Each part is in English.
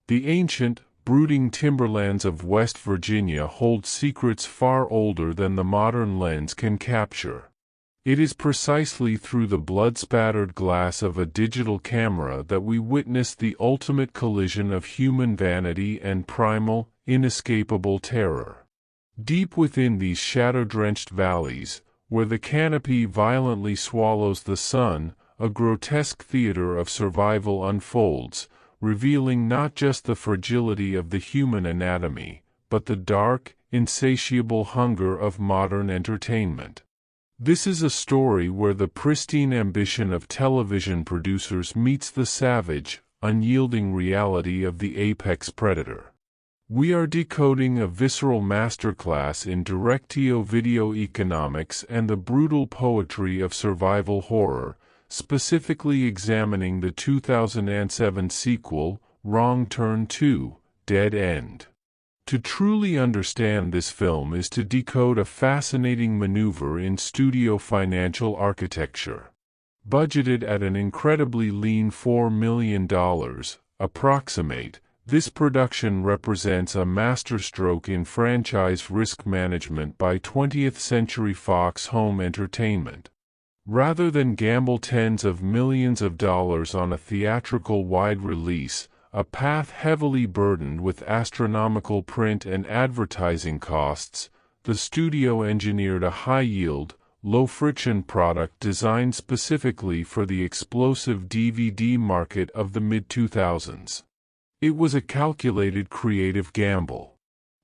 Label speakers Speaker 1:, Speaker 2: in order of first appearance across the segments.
Speaker 1: The ancient, brooding timberlands of West Virginia hold secrets far older than the modern lens can capture. It is precisely through the blood-spattered glass of a digital camera that we witness the ultimate collision of human vanity and primal, inescapable terror. Deep within these shadow-drenched valleys, where the canopy violently swallows the sun, a grotesque theater of survival unfolds, revealing not just the fragility of the human anatomy, but the dark, insatiable hunger of modern entertainment. This is a story where the pristine ambition of television producers meets the savage, unyielding reality of the apex predator. We are decoding a visceral masterclass in direct-to-video economics and the brutal poetry of survival horror, specifically examining the 2007 sequel, Wrong Turn 2, Dead End. To truly understand this film is to decode a fascinating maneuver in studio financial architecture. Budgeted at an incredibly lean $4 million, approximate, this production represents a masterstroke in franchise risk management by 20th Century Fox Home Entertainment. Rather than gamble tens of millions of dollars on a theatrical wide release, a path heavily burdened with astronomical print and advertising costs, the studio engineered a high-yield, low-friction product designed specifically for the explosive DVD market of the mid-2000s. It was a calculated creative gamble.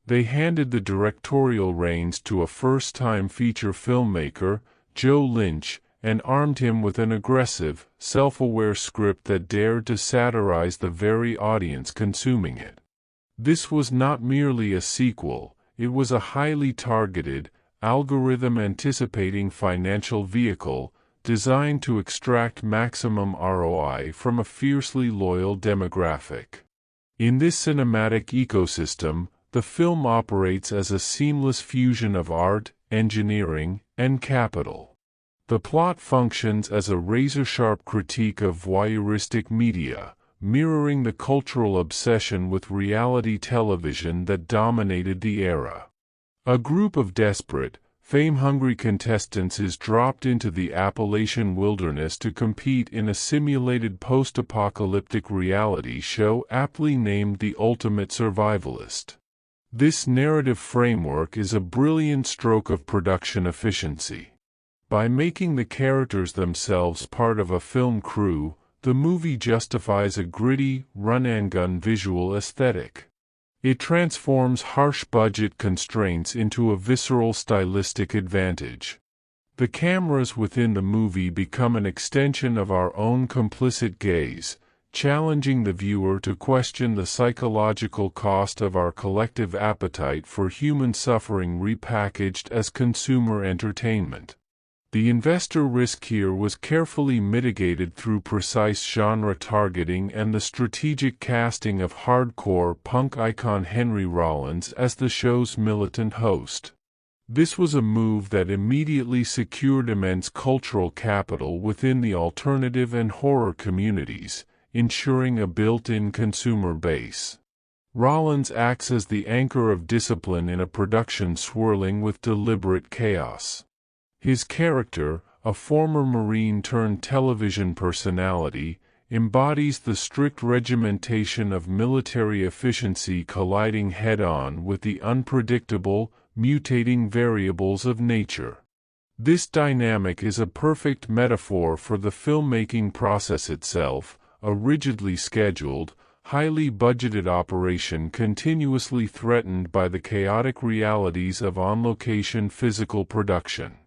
Speaker 1: They handed the directorial reins to a first-time feature filmmaker, Joe Lynch, and armed him with an aggressive, self-aware script that dared to satirize the very audience consuming it. This was not merely a sequel, it was a highly targeted, algorithm-anticipating financial vehicle, designed to extract maximum ROI from a fiercely loyal demographic. In this cinematic ecosystem, the film operates as a seamless fusion of art, engineering, and capital. The plot functions as a razor-sharp critique of voyeuristic media, mirroring the cultural obsession with reality television that dominated the era. A group of desperate, fame-hungry contestants is dropped into the Appalachian wilderness to compete in a simulated post-apocalyptic reality show aptly named The Ultimate Survivalist. This narrative framework is a brilliant stroke of production efficiency. By making the characters themselves part of a film crew, the movie justifies a gritty, run-and-gun visual aesthetic. It transforms harsh budget constraints into a visceral stylistic advantage. The cameras within the movie become an extension of our own complicit gaze, challenging the viewer to question the psychological cost of our collective appetite for human suffering repackaged as consumer entertainment. The investor risk here was carefully mitigated through precise genre targeting and the strategic casting of hardcore punk icon Henry Rollins as the show's militant host. This was a move that immediately secured immense cultural capital within the alternative and horror communities, ensuring a built-in consumer base. Rollins acts as the anchor of discipline in a production swirling with deliberate chaos. His character, a former Marine turned television personality, embodies the strict regimentation of military efficiency colliding head-on with the unpredictable, mutating variables of nature. This dynamic is a perfect metaphor for the filmmaking process itself, a rigidly scheduled, highly budgeted operation continuously threatened by the chaotic realities of on-location physical production.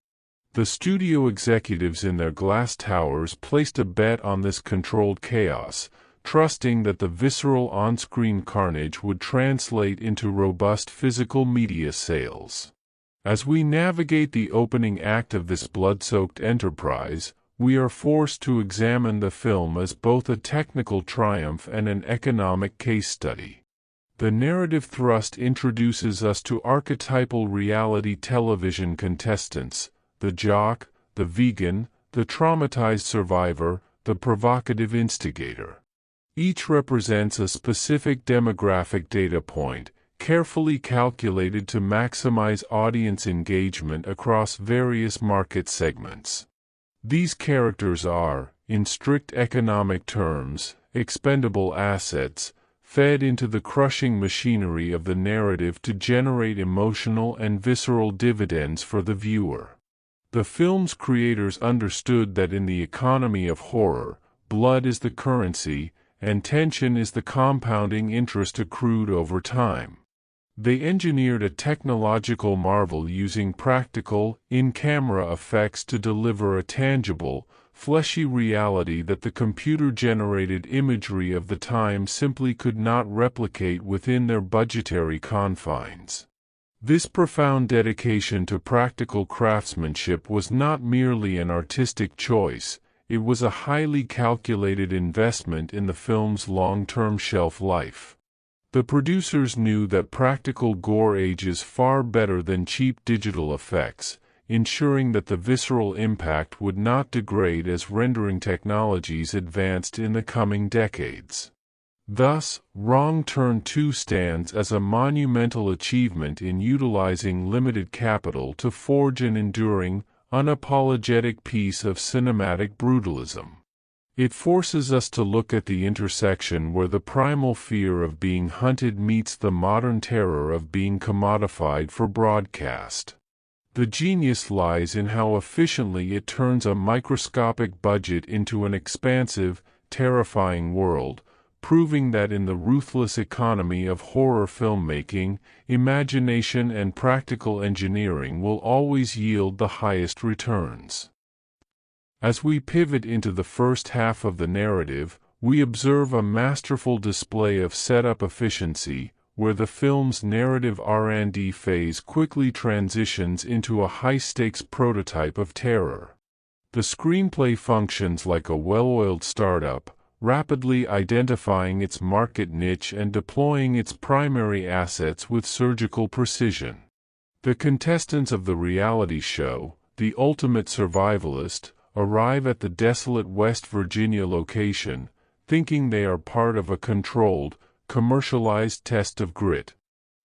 Speaker 1: The studio executives in their glass towers placed a bet on this controlled chaos, trusting that the visceral on-screen carnage would translate into robust physical media sales. As we navigate the opening act of this blood-soaked enterprise, we are forced to examine the film as both a technical triumph and an economic case study. The narrative thrust introduces us to archetypal reality television contestants, the jock, the vegan, the traumatized survivor, the provocative instigator. Each represents a specific demographic data point, carefully calculated to maximize audience engagement across various market segments. These characters are, in strict economic terms, expendable assets, fed into the crushing machinery of the narrative to generate emotional and visceral dividends for the viewer. The film's creators understood that in the economy of horror, blood is the currency, and tension is the compounding interest accrued over time. They engineered a technological marvel using practical, in-camera effects to deliver a tangible, fleshy reality that the computer-generated imagery of the time simply could not replicate within their budgetary confines. This profound dedication to practical craftsmanship was not merely an artistic choice, it was a highly calculated investment in the film's long-term shelf life. The producers knew that practical gore ages far better than cheap digital effects, ensuring that the visceral impact would not degrade as rendering technologies advanced in the coming decades. Thus, Wrong Turn 2 stands as a monumental achievement in utilizing limited capital to forge an enduring, unapologetic piece of cinematic brutalism. It forces us to look at the intersection where the primal fear of being hunted meets the modern terror of being commodified for broadcast. The genius lies in how efficiently it turns a microscopic budget into an expansive, terrifying world, proving that in the ruthless economy of horror filmmaking, imagination and practical engineering will always yield the highest returns. As we pivot into the first half of the narrative, we observe a masterful display of setup efficiency, where the film's narrative R&D phase quickly transitions into a high-stakes prototype of terror. The screenplay functions like a well-oiled startup, rapidly identifying its market niche and deploying its primary assets with surgical precision. The contestants of the reality show, the ultimate survivalist, arrive at the desolate West Virginia location, thinking they are part of a controlled, commercialized test of grit.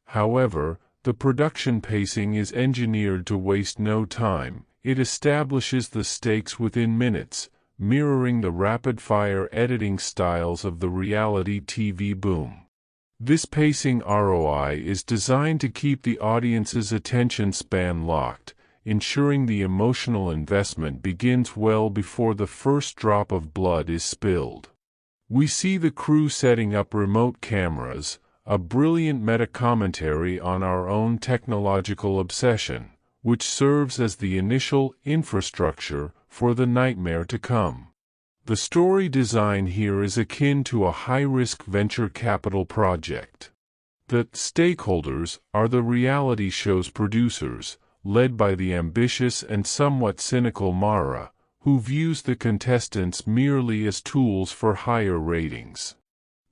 Speaker 1: However, the production pacing is engineered to waste no time. It establishes the stakes within minutes, mirroring the rapid-fire editing styles of the reality TV boom. This pacing ROI is designed to keep the audience's attention span locked, ensuring the emotional investment begins well before the first drop of blood is spilled. We see the crew setting up remote cameras, a brilliant meta-commentary on our own technological obsession, which serves as the initial infrastructure for the nightmare to come. The story design here is akin to a high-risk venture capital project. The stakeholders are the reality show's producers, led by the ambitious and somewhat cynical Mara, who views the contestants merely as tools for higher ratings.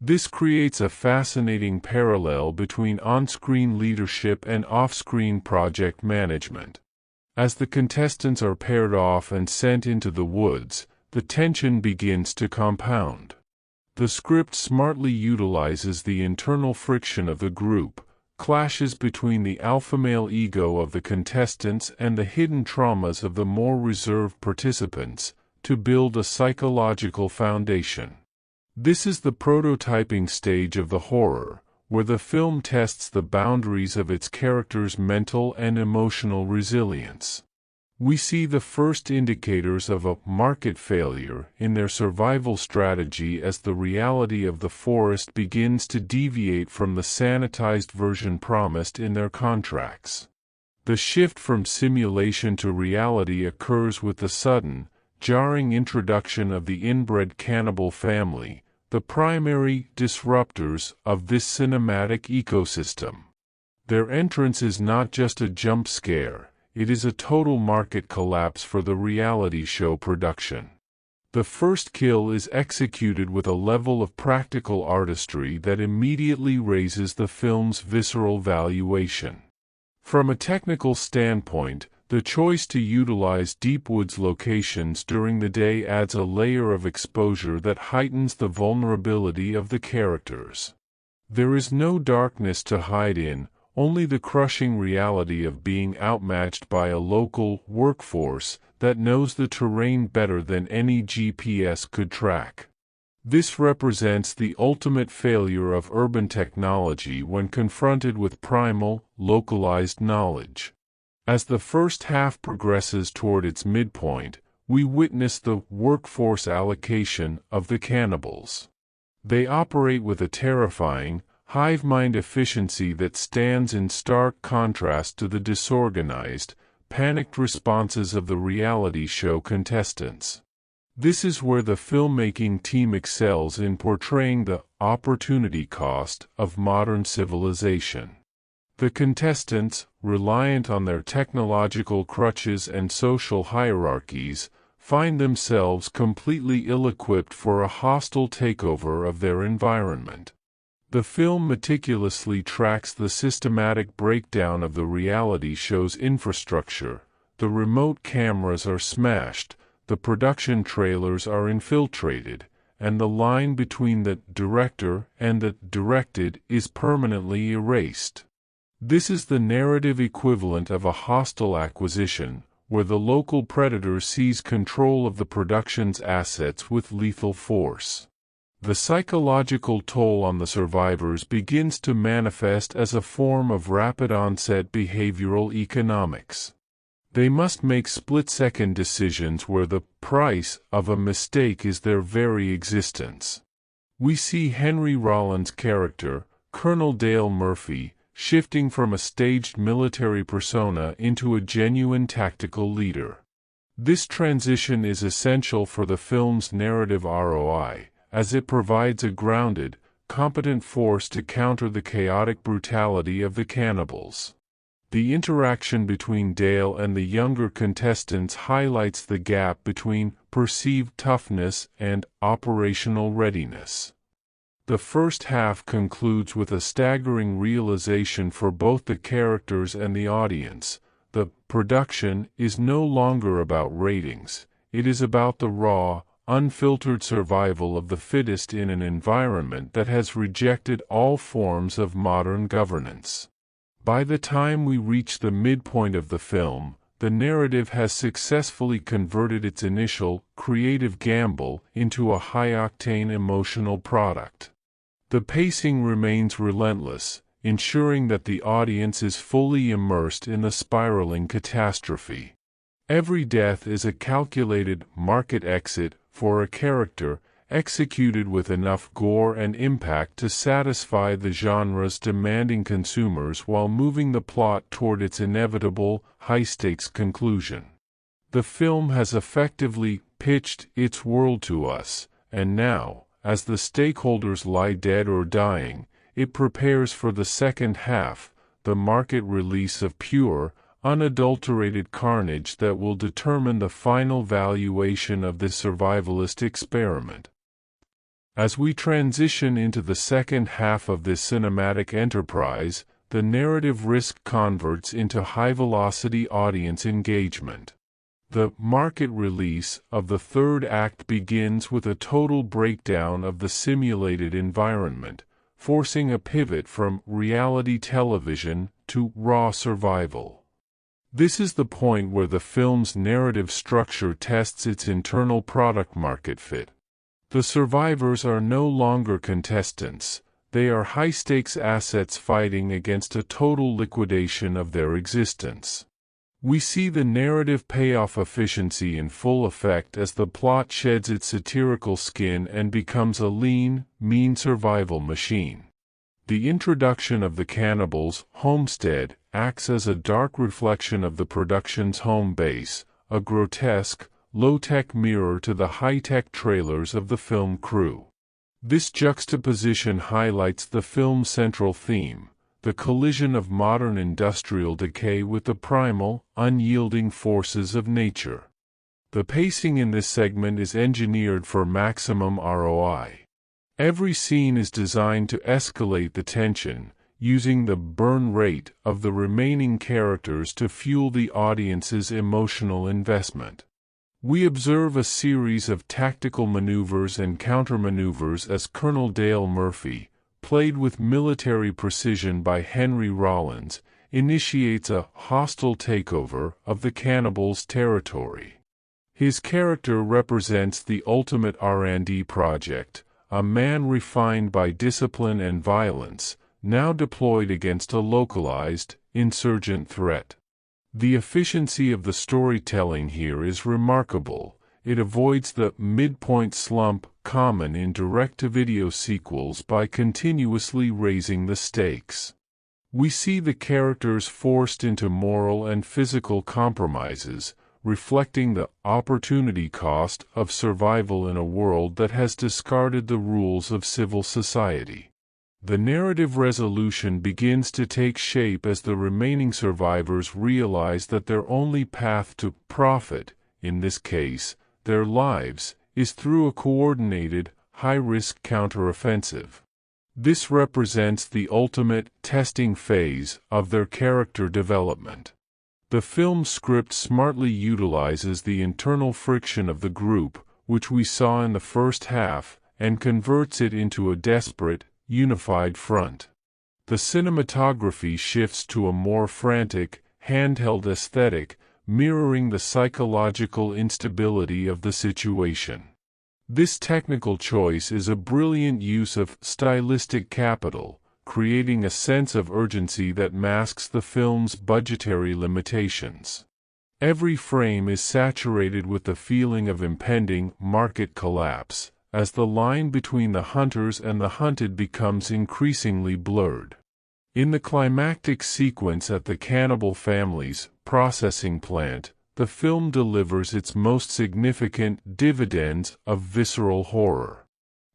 Speaker 1: This creates a fascinating parallel between on-screen leadership and off-screen project management. As the contestants are paired off and sent into the woods, the tension begins to compound. The script smartly utilizes the internal friction of the group, clashes between the alpha male ego of the contestants and the hidden traumas of the more reserved participants, to build a psychological foundation. This is the prototyping stage of the horror, where the film tests the boundaries of its characters' mental and emotional resilience. We see the first indicators of a market failure in their survival strategy as the reality of the forest begins to deviate from the sanitized version promised in their contracts. The shift from simulation to reality occurs with the sudden, jarring introduction of the inbred cannibal family, the primary disruptors of this cinematic ecosystem. Their entrance is not just a jump scare. It is a total market collapse for the reality show production. The first kill is executed with a level of practical artistry that immediately raises the film's visceral valuation. From a technical standpoint, The choice to utilize deep woods locations during the day adds a layer of exposure that heightens the vulnerability of the characters. There is no darkness to hide in, only the crushing reality of being outmatched by a local workforce that knows the terrain better than any GPS could track. This represents the ultimate failure of urban technology when confronted with primal, localized knowledge. As the first half progresses toward its midpoint, we witness the workforce allocation of the cannibals. They operate with a terrifying, hive-mind efficiency that stands in stark contrast to the disorganized, panicked responses of the reality show contestants. This is where the filmmaking team excels in portraying the opportunity cost of modern civilization. The contestants, reliant on their technological crutches and social hierarchies, find themselves completely ill-equipped for a hostile takeover of their environment. The film meticulously tracks the systematic breakdown of the reality show's infrastructure. The remote cameras are smashed, the production trailers are infiltrated, and the line between the director and the directed is permanently erased. This is the narrative equivalent of a hostile acquisition, where the local predator seize control of the production's assets with lethal force. The psychological toll on the survivors begins to manifest as a form of rapid-onset behavioral economics. They must make split-second decisions where the price of a mistake is their very existence. We see Henry Rollins' character, Colonel Dale Murphy, shifting from a staged military persona into a genuine tactical leader. This transition is essential for the film's narrative ROI, as it provides a grounded, competent force to counter the chaotic brutality of the cannibals. The interaction between Dale and the younger contestants highlights the gap between perceived toughness and operational readiness. The first half concludes with a staggering realization for both the characters and the audience. The production is no longer about ratings, it is about the raw, unfiltered survival of the fittest in an environment that has rejected all forms of modern governance. By the time we reach the midpoint of the film, the narrative has successfully converted its initial, creative gamble into a high-octane emotional product. The pacing remains relentless, ensuring that the audience is fully immersed in the spiraling catastrophe. Every death is a calculated market exit for a character, executed with enough gore and impact to satisfy the genre's demanding consumers while moving the plot toward its inevitable, high-stakes conclusion. The film has effectively pitched its world to us, and now, as the stakeholders lie dead or dying, it prepares for the second half, the market release of pure, unadulterated carnage that will determine the final valuation of this survivalist experiment. As we transition into the second half of this cinematic enterprise, the narrative risk converts into high-velocity audience engagement. The market release of the third act begins with a total breakdown of the simulated environment, forcing a pivot from reality television to raw survival. This is the point where the film's narrative structure tests its internal product-market fit. The survivors are no longer contestants, they are high-stakes assets fighting against a total liquidation of their existence. We see the narrative payoff efficiency in full effect as the plot sheds its satirical skin and becomes a lean, mean survival machine. The introduction of the cannibals' homestead acts as a dark reflection of the production's home base, a grotesque, low-tech mirror to the high-tech trailers of the film crew. This juxtaposition highlights the film's central theme, the collision of modern industrial decay with the primal, unyielding forces of nature. The pacing in this segment is engineered for maximum ROI. Every scene is designed to escalate the tension, using the burn rate of the remaining characters to fuel the audience's emotional investment. We observe a series of tactical maneuvers and countermaneuvers as Colonel Dale Murphy, played with military precision by Henry Rollins, initiates a hostile takeover of the cannibals' territory. His character represents the ultimate R&D project, a man refined by discipline and violence, now deployed against a localized, insurgent threat. The efficiency of the storytelling here is remarkable. It avoids the midpoint slump common in direct-to-video sequels by continuously raising the stakes. We see the characters forced into moral and physical compromises, reflecting the opportunity cost of survival in a world that has discarded the rules of civil society. The narrative resolution begins to take shape as the remaining survivors realize that their only path to profit, in this case, their lives, is through a coordinated, high-risk counteroffensive. This represents the ultimate testing phase of their character development. The film's script smartly utilizes the internal friction of the group, which we saw in the first half, and converts it into a desperate, unified front. The cinematography shifts to a more frantic, handheld aesthetic, mirroring the psychological instability of the situation. This technical choice is a brilliant use of stylistic capital, creating a sense of urgency that masks the film's budgetary limitations. Every frame is saturated with the feeling of impending market collapse, as the line between the hunters and the hunted becomes increasingly blurred. In the climactic sequence at the cannibal family's processing plant, the film delivers its most significant dividends of visceral horror.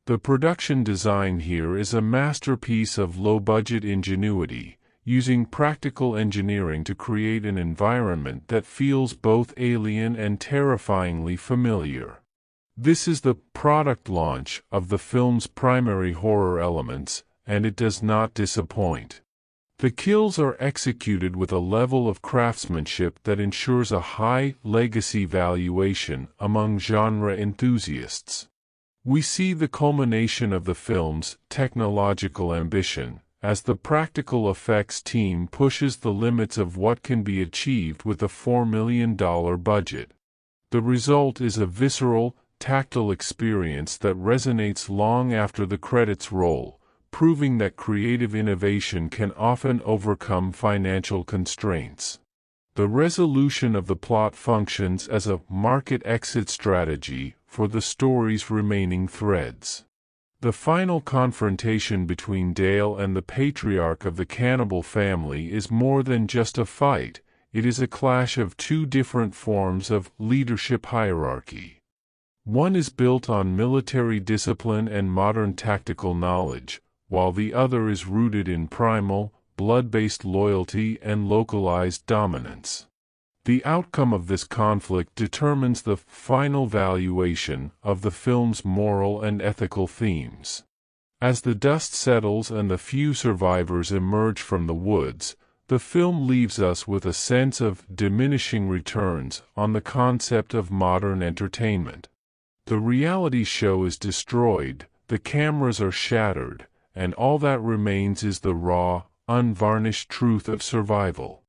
Speaker 1: The production design here is a masterpiece of low-budget ingenuity, using practical engineering to create an environment that feels both alien and terrifyingly familiar. This is the product launch of the film's primary horror elements, and it does not disappoint. The kills are executed with a level of craftsmanship that ensures a high legacy valuation among genre enthusiasts. We see the culmination of the film's technological ambition, as the practical effects team pushes the limits of what can be achieved with a $4 million budget. The result is a visceral, tactile experience that resonates long after the credits roll, proving that creative innovation can often overcome financial constraints. The resolution of the plot functions as a market exit strategy for the story's remaining threads. The final confrontation between Dale and the patriarch of the cannibal family is more than just a fight, it is a clash of two different forms of leadership hierarchy. One is built on military discipline and modern tactical knowledge, while the other is rooted in primal, blood-based loyalty and localized dominance. The outcome of this conflict determines the final valuation of the film's moral and ethical themes. As the dust settles and the few survivors emerge from the woods, the film leaves us with a sense of diminishing returns on the concept of modern entertainment. The reality show is destroyed, the cameras are shattered, and all that remains is the raw, unvarnished truth of survival.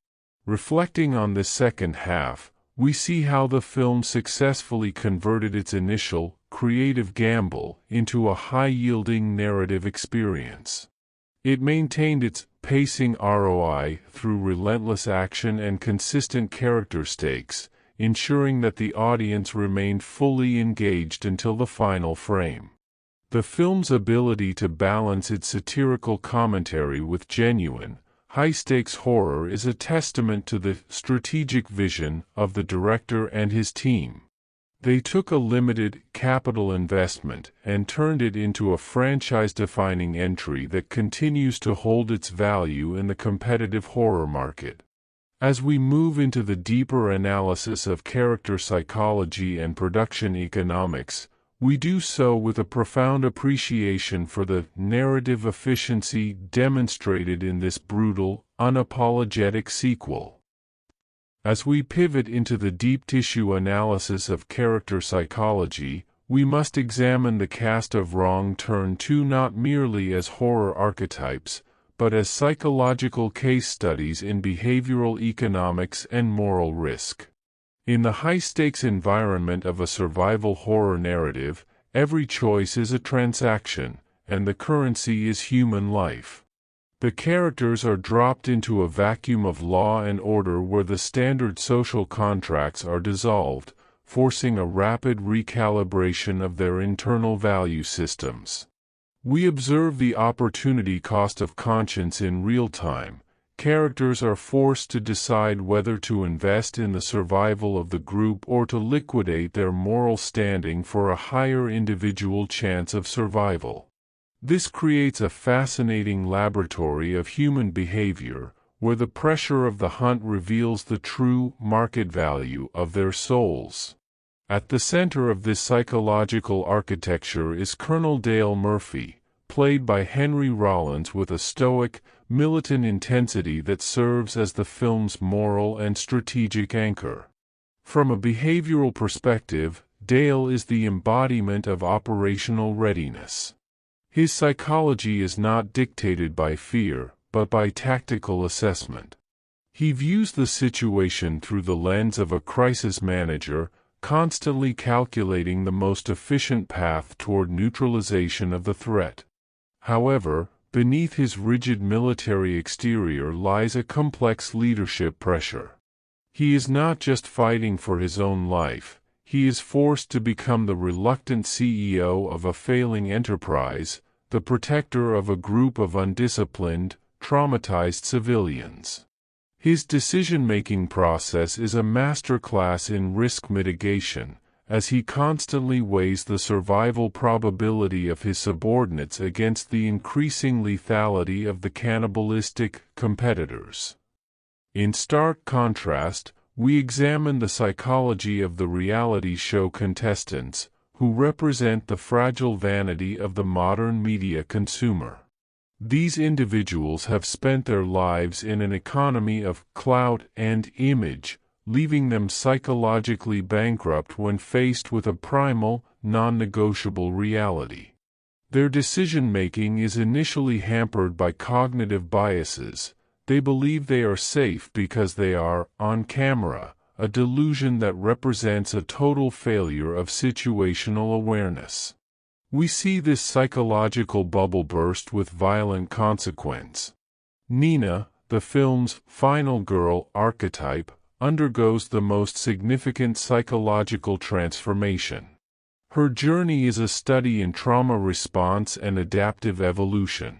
Speaker 1: Reflecting on this second half, we see how the film successfully converted its initial, creative gamble into a high-yielding narrative experience. It maintained its pacing ROI through relentless action and consistent character stakes, ensuring that the audience remained fully engaged until the final frame. The film's ability to balance its satirical commentary with genuine, high-stakes horror is a testament to the strategic vision of the director and his team. They took a limited capital investment and turned it into a franchise-defining entry that continues to hold its value in the competitive horror market. As we move into the deeper analysis of character psychology and production economics, We do so with a profound appreciation for the narrative efficiency demonstrated in this brutal, unapologetic sequel. As we pivot into the deep tissue analysis of character psychology, we must examine the cast of Wrong Turn 2 not merely as horror archetypes, but as psychological case studies in behavioral economics and moral risk. In the high-stakes environment of a survival horror narrative, every choice is a transaction, and the currency is human life. The characters are dropped into a vacuum of law and order where the standard social contracts are dissolved, forcing a rapid recalibration of their internal value systems. We observe the opportunity cost of conscience in real time. Characters are forced to decide whether to invest in the survival of the group or to liquidate their moral standing for a higher individual chance of survival. This creates a fascinating laboratory of human behavior, where the pressure of the hunt reveals the true market value of their souls. At the center of this psychological architecture is Colonel Dale Murphy, played by Henry Rollins with a stoic, militant intensity that serves as the film's moral and strategic anchor. From a behavioral perspective, Dale is the embodiment of operational readiness. His psychology is not dictated by fear, but by tactical assessment. He views the situation through the lens of a crisis manager, constantly calculating the most efficient path toward neutralization of the threat. However, beneath his rigid military exterior lies a complex leadership pressure. He is not just fighting for his own life, he is forced to become the reluctant CEO of a failing enterprise, the protector of a group of undisciplined, traumatized civilians. His decision-making process is a masterclass in risk mitigation, as he constantly weighs the survival probability of his subordinates against the increasing lethality of the cannibalistic competitors. In stark contrast, we examine the psychology of the reality show contestants, who represent the fragile vanity of the modern media consumer. These individuals have spent their lives in an economy of clout and image, leaving them psychologically bankrupt when faced with a primal, non-negotiable reality. Their decision-making is initially hampered by cognitive biases. They believe they are safe because they are on camera, a delusion that represents a total failure of situational awareness. We see this psychological bubble burst with violent consequence. Nina, the film's final girl archetype, undergoes the most significant psychological transformation. Her journey is a study in trauma response and adaptive evolution.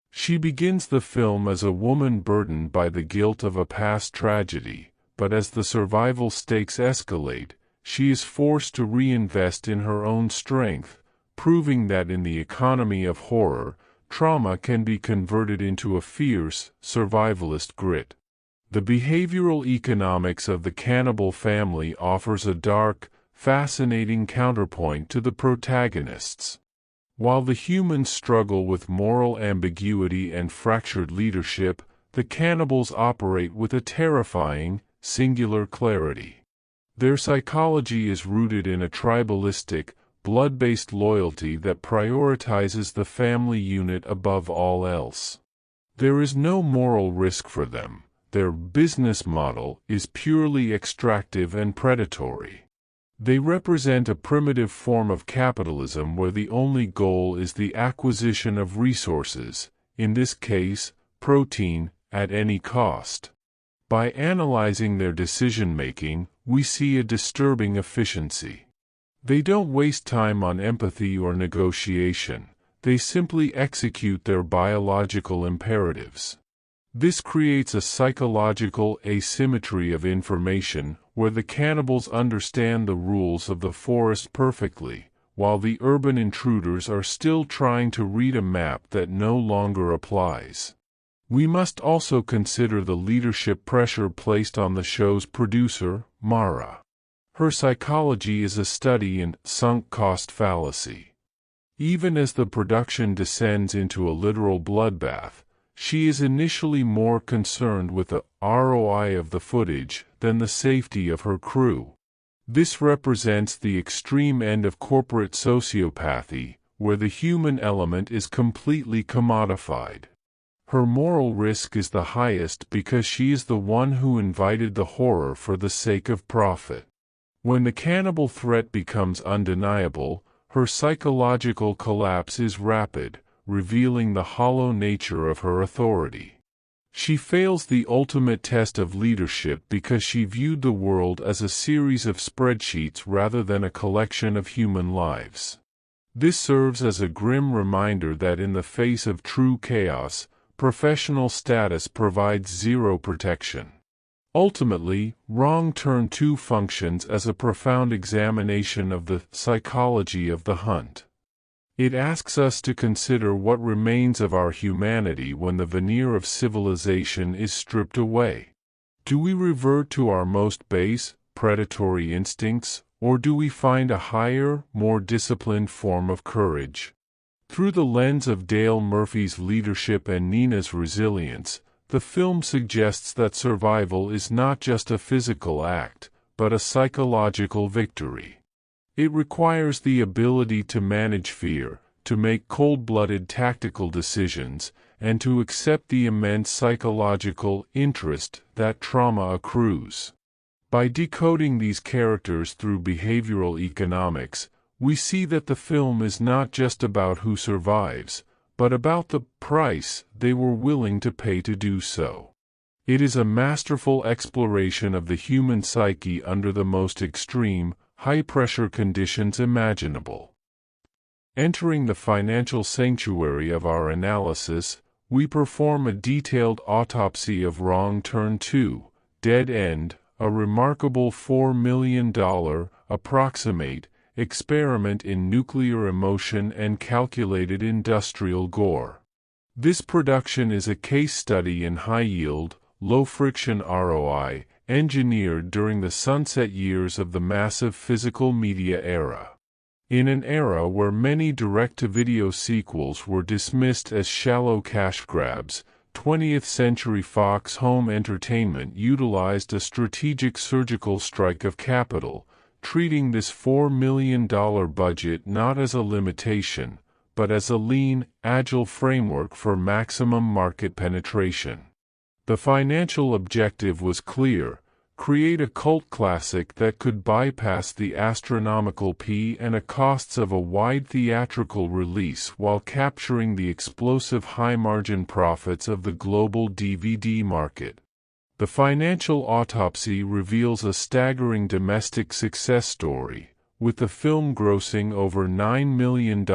Speaker 1: She begins the film as a woman burdened by the guilt of a past tragedy, but as the survival stakes escalate, she is forced to reinvest in her own strength, proving that in the economy of horror, trauma can be converted into a fierce, survivalist grit. The behavioral economics of the cannibal family offers a dark, fascinating counterpoint to the protagonists. While the humans struggle with moral ambiguity and fractured leadership, the cannibals operate with a terrifying, singular clarity. Their psychology is rooted in a tribalistic, blood-based loyalty that prioritizes the family unit above all else. There is no moral risk for them. Their business model is purely extractive and predatory. They represent a primitive form of capitalism where the only goal is the acquisition of resources, in this case, protein, at any cost. By analyzing their decision-making, we see a disturbing efficiency. They don't waste time on empathy or negotiation, they simply execute their biological imperatives. This creates a psychological asymmetry of information, where the cannibals understand the rules of the forest perfectly, while the urban intruders are still trying to read a map that no longer applies. We must also consider the leadership pressure placed on the show's producer, Mara. Her psychology is a study in sunk cost fallacy. Even as the production descends into a literal bloodbath, she is initially more concerned with the ROI of the footage than the safety of her crew. This represents the extreme end of corporate sociopathy, where the human element is completely commodified. Her moral risk is the highest because she is the one who invited the horror for the sake of profit. When the cannibal threat becomes undeniable, her psychological collapse is rapid, revealing the hollow nature of her authority. She fails the ultimate test of leadership because she viewed the world as a series of spreadsheets rather than a collection of human lives. This serves as a grim reminder that in the face of true chaos, professional status provides zero protection. Ultimately, Wrong Turn 2 functions as a profound examination of the psychology of the hunt. It asks us to consider what remains of our humanity when the veneer of civilization is stripped away. Do we revert to our most base, predatory instincts, or do we find a higher, more disciplined form of courage? Through the lens of Dale Murphy's leadership and Nina's resilience, the film suggests that survival is not just a physical act, but a psychological victory. It requires the ability to manage fear, to make cold-blooded tactical decisions, and to accept the immense psychological interest that trauma accrues. By decoding these characters through behavioral economics, we see that the film is not just about who survives, but about the price they were willing to pay to do so. It is a masterful exploration of the human psyche under the most extreme, high-pressure conditions imaginable. Entering the financial sanctuary of our analysis, we perform a detailed autopsy of Wrong Turn 2, Dead End, a remarkable $4 million, approximate, experiment in nuclear emotion and calculated industrial gore. This production is a case study in high-yield, low-friction ROI, engineered during the sunset years of the massive physical media era. In an era where many direct-to-video sequels were dismissed as shallow cash grabs, 20th Century Fox Home Entertainment utilized a strategic surgical strike of capital, treating this $4 million budget not as a limitation, but as a lean, agile framework for maximum market penetration. The financial objective was clear: create a cult classic that could bypass the astronomical P and A costs of a wide theatrical release while capturing the explosive high-margin profits of the global DVD market. The financial autopsy reveals a staggering domestic success story, with the film grossing over $9 million,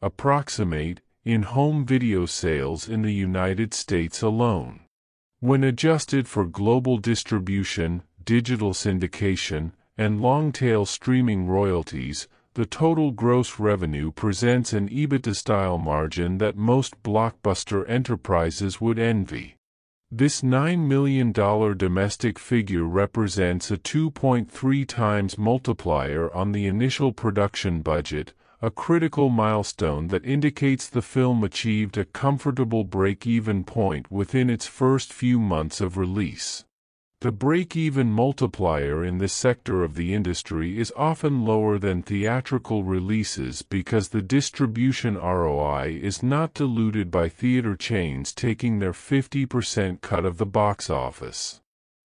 Speaker 1: approximate, in home video sales in the United States alone. When adjusted for global distribution, digital syndication, and long-tail streaming royalties, the total gross revenue presents an EBITDA-style margin that most blockbuster enterprises would envy. This $9 million domestic figure represents a 2.3 times multiplier on the initial production budget, a critical milestone that indicates the film achieved a comfortable break-even point within its first few months of release. The break-even multiplier in this sector of the industry is often lower than theatrical releases because the distribution ROI is not diluted by theater chains taking their 50% cut of the box office.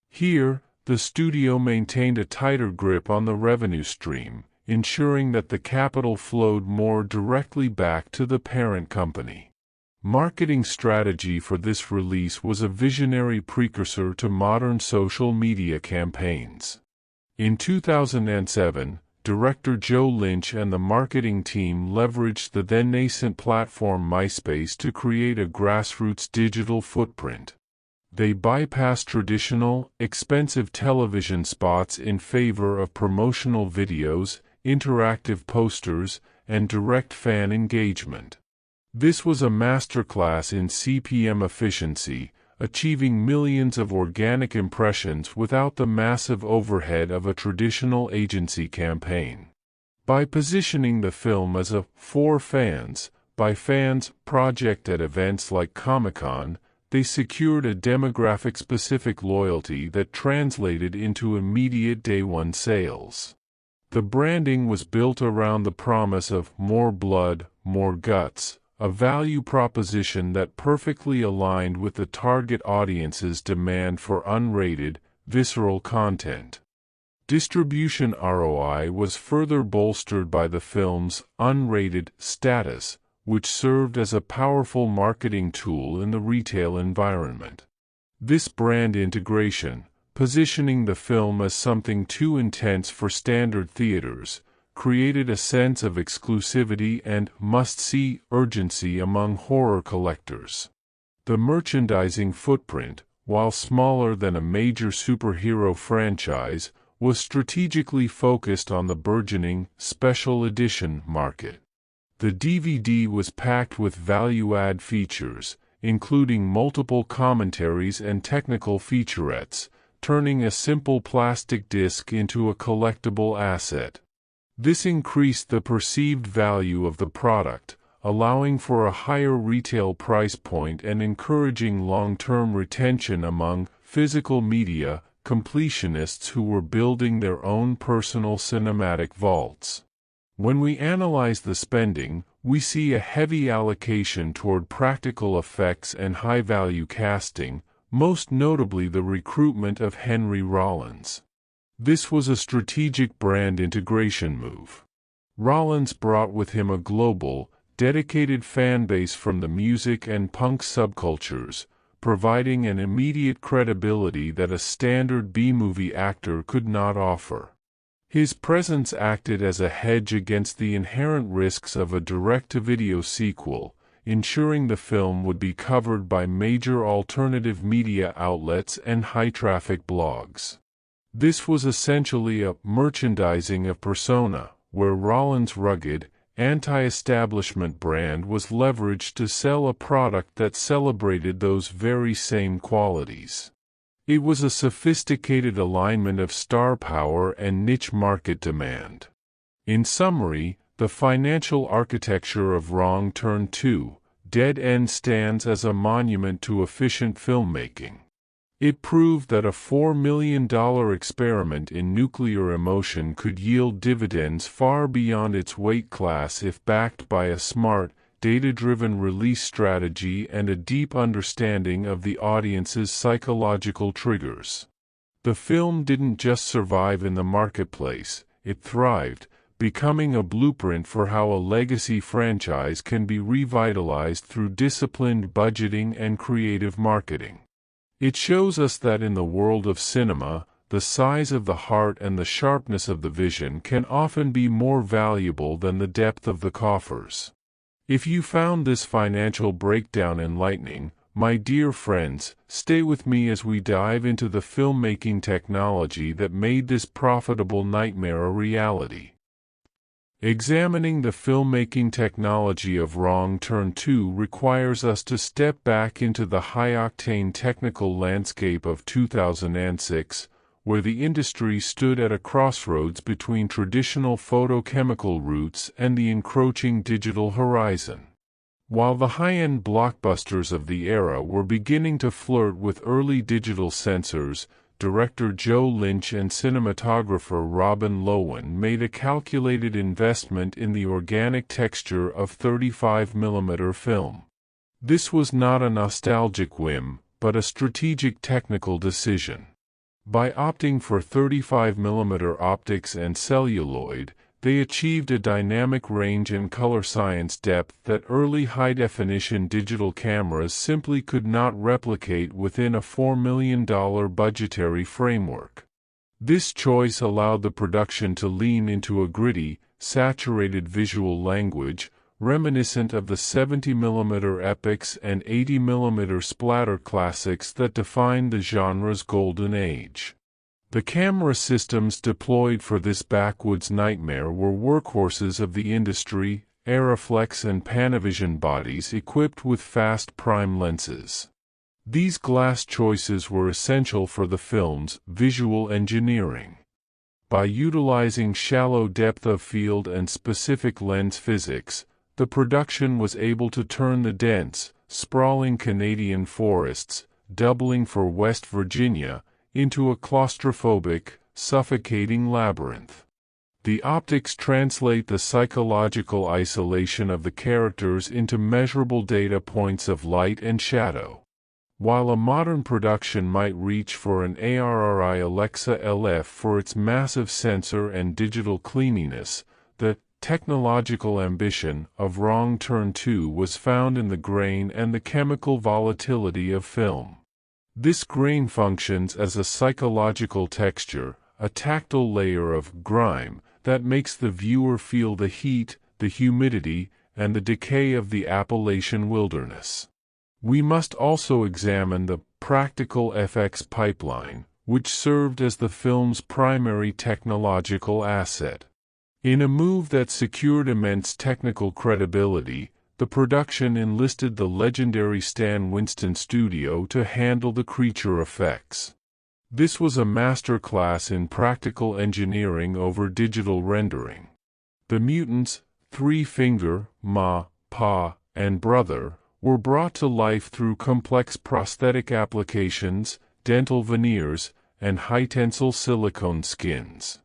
Speaker 1: Here, the studio maintained a tighter grip on the revenue stream, ensuring that the capital flowed more directly back to the parent company. Marketing strategy for this release was a visionary precursor to modern social media campaigns. In 2007, director Joe Lynch and the marketing team leveraged the then-nascent platform MySpace to create a grassroots digital footprint. They bypassed traditional, expensive television spots in favor of promotional videos, interactive posters, and direct fan engagement. This was a masterclass in CPM efficiency, achieving millions of organic impressions without the massive overhead of a traditional agency campaign. By positioning the film as a for fans, by fans project at events like Comic-Con, they secured a demographic-specific loyalty that translated into immediate day-one sales. The branding was built around the promise of more blood, more guts, a value proposition that perfectly aligned with the target audience's demand for unrated, visceral content. Distribution ROI was further bolstered by the film's unrated status, which served as a powerful marketing tool in the retail environment. This brand integration, positioning the film as something too intense for standard theaters, created a sense of exclusivity and must-see urgency among horror collectors. The merchandising footprint, while smaller than a major superhero franchise, was strategically focused on the burgeoning special edition market. The DVD was packed with value-add features, including multiple commentaries and technical featurettes, turning a simple plastic disc into a collectible asset. This increased the perceived value of the product, allowing for a higher retail price point and encouraging long-term retention among physical media completionists who were building their own personal cinematic vaults. When we analyze the spending, we see a heavy allocation toward practical effects and high-value casting, most notably the recruitment of Henry Rollins. This was a strategic brand integration move. Rollins brought with him a global, dedicated fanbase from the music and punk subcultures, providing an immediate credibility that a standard B-movie actor could not offer. His presence acted as a hedge against the inherent risks of a direct-to-video sequel, ensuring the film would be covered by major alternative media outlets and high-traffic blogs. This was essentially a merchandising of persona, where Rollins' rugged, anti-establishment brand was leveraged to sell a product that celebrated those very same qualities. It was a sophisticated alignment of star power and niche market demand. In summary, the financial architecture of Wrong Turn 2, Dead End stands as a monument to efficient filmmaking. It proved that a $4 million experiment in nuclear emotion could yield dividends far beyond its weight class if backed by a smart, data-driven release strategy and a deep understanding of the audience's psychological triggers. The film didn't just survive in the marketplace, it thrived, becoming a blueprint for how a legacy franchise can be revitalized through disciplined budgeting and creative marketing. It shows us that in the world of cinema, the size of the heart and the sharpness of the vision can often be more valuable than the depth of the coffers. If you found this financial breakdown enlightening, my dear friends, stay with me as we dive into the filmmaking technology that made this profitable nightmare a reality. Examining the filmmaking technology of Wrong Turn 2 requires us to step back into the high-octane technical landscape of 2006, where the industry stood at a crossroads between traditional photochemical roots and the encroaching digital horizon. While the high-end blockbusters of the era were beginning to flirt with early digital sensors, director Joe Lynch and cinematographer Robin Lowen made a calculated investment in the organic texture of 35mm film. This was not a nostalgic whim, but a strategic technical decision. By opting for 35mm optics and celluloid, they achieved a dynamic range and color science depth that early high-definition digital cameras simply could not replicate within a $4 million budgetary framework. This choice allowed the production to lean into a gritty, saturated visual language, reminiscent of the 70mm epics and 80mm splatter classics that defined the genre's golden age. The camera systems deployed for this backwoods nightmare were workhorses of the industry, Aeroflex and Panavision bodies equipped with fast prime lenses. These glass choices were essential for the film's visual engineering. By utilizing shallow depth of field and specific lens physics, the production was able to turn the dense, sprawling Canadian forests, doubling for West Virginia, into a claustrophobic, suffocating labyrinth. The optics translate the psychological isolation of the characters into measurable data points of light and shadow. While a modern production might reach for an ARRI Alexa LF for its massive sensor and digital cleanliness, the technological ambition of Wrong Turn 2 was found in the grain and the chemical volatility of film. This grain functions as a psychological texture, a tactile layer of grime that makes the viewer feel the heat, the humidity, and the decay of the Appalachian wilderness. We must also examine the practical FX pipeline, which served as the film's primary technological asset. In a move that secured immense technical credibility, the production enlisted the legendary Stan Winston studio to handle the creature effects. This was a masterclass in practical engineering over digital rendering. The mutants, Three Finger, Ma, Pa, and Brother, were brought to life through complex prosthetic applications, dental veneers, and high-tensile silicone skins.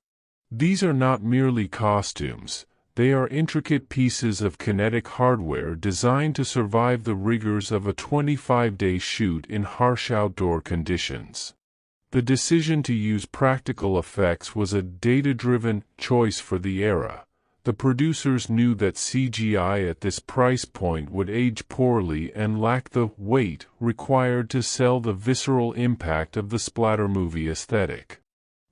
Speaker 1: These are not merely costumes, they are intricate pieces of kinetic hardware designed to survive the rigors of a 25-day shoot in harsh outdoor conditions. The decision to use practical effects was a data-driven choice for the era. The producers knew that CGI at this price point would age poorly and lack the weight required to sell the visceral impact of the splatter movie aesthetic.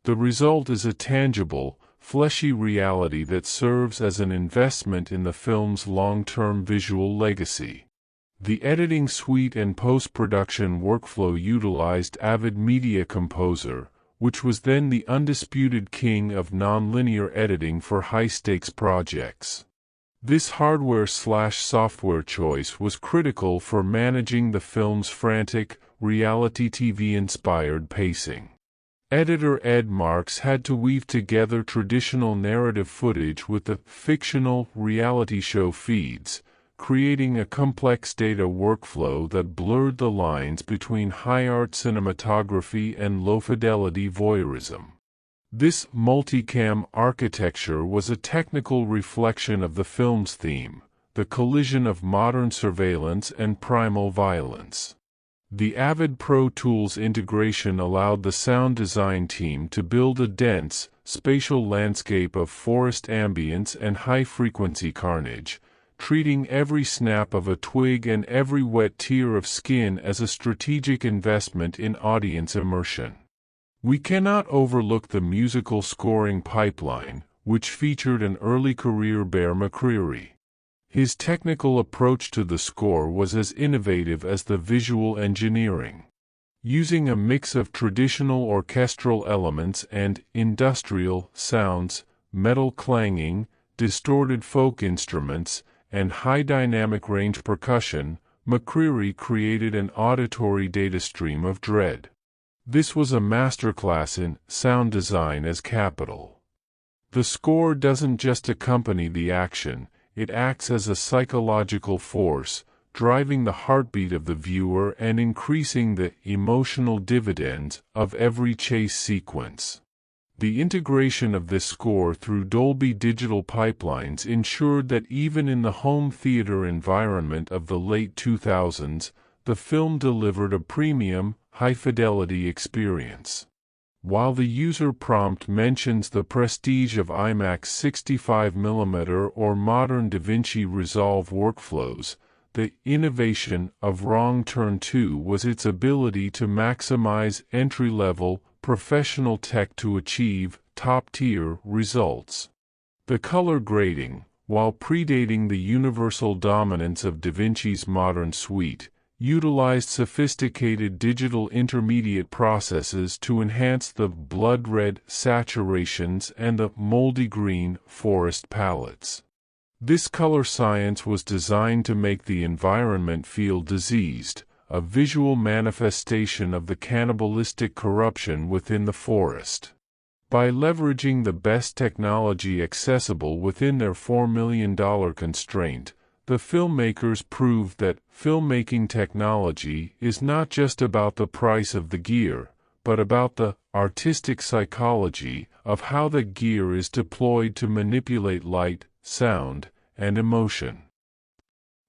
Speaker 1: The result is a tangible, fleshy reality that serves as an investment in the film's long-term visual legacy. The editing suite and post-production workflow utilized Avid Media Composer, which was then the undisputed king of nonlinear editing for high-stakes projects. This hardware/software choice was critical for managing the film's frantic, reality TV-inspired pacing. Editor Ed Marks had to weave together traditional narrative footage with the fictional reality show feeds, creating a complex data workflow that blurred the lines between high-art cinematography and low-fidelity voyeurism. This multicam architecture was a technical reflection of the film's theme, the collision of modern surveillance and primal violence. The Avid Pro Tools integration allowed the sound design team to build a dense, spatial landscape of forest ambience and high-frequency carnage, treating every snap of a twig and every wet tear of skin as a strategic investment in audience immersion. We cannot overlook the musical scoring pipeline, which featured an early career Bear McCreary. His technical approach to the score was as innovative as the visual engineering. Using a mix of traditional orchestral elements and industrial sounds, metal clanging, distorted folk instruments, and high dynamic range percussion, McCreary created an auditory data stream of dread. This was a masterclass in sound design as capital. The score doesn't just accompany the action, it acts as a psychological force, driving the heartbeat of the viewer and increasing the emotional dividends of every chase sequence. The integration of this score through Dolby Digital pipelines ensured that even in the home theater environment of the late 2000s, the film delivered a premium, high-fidelity experience. While the user prompt mentions the prestige of IMAX 65mm or modern DaVinci Resolve workflows, the innovation of Wrong Turn 2 was its ability to maximize entry-level, professional tech to achieve top-tier results. The color grading, while predating the universal dominance of DaVinci's modern suite, utilized sophisticated digital intermediate processes to enhance the blood-red saturations and the moldy green forest palettes. This color science was designed to make the environment feel diseased, a visual manifestation of the cannibalistic corruption within the forest. By leveraging the best technology accessible within their $4 million constraint, the filmmakers proved that filmmaking technology is not just about the price of the gear, but about the artistic psychology of how the gear is deployed to manipulate light, sound, and emotion.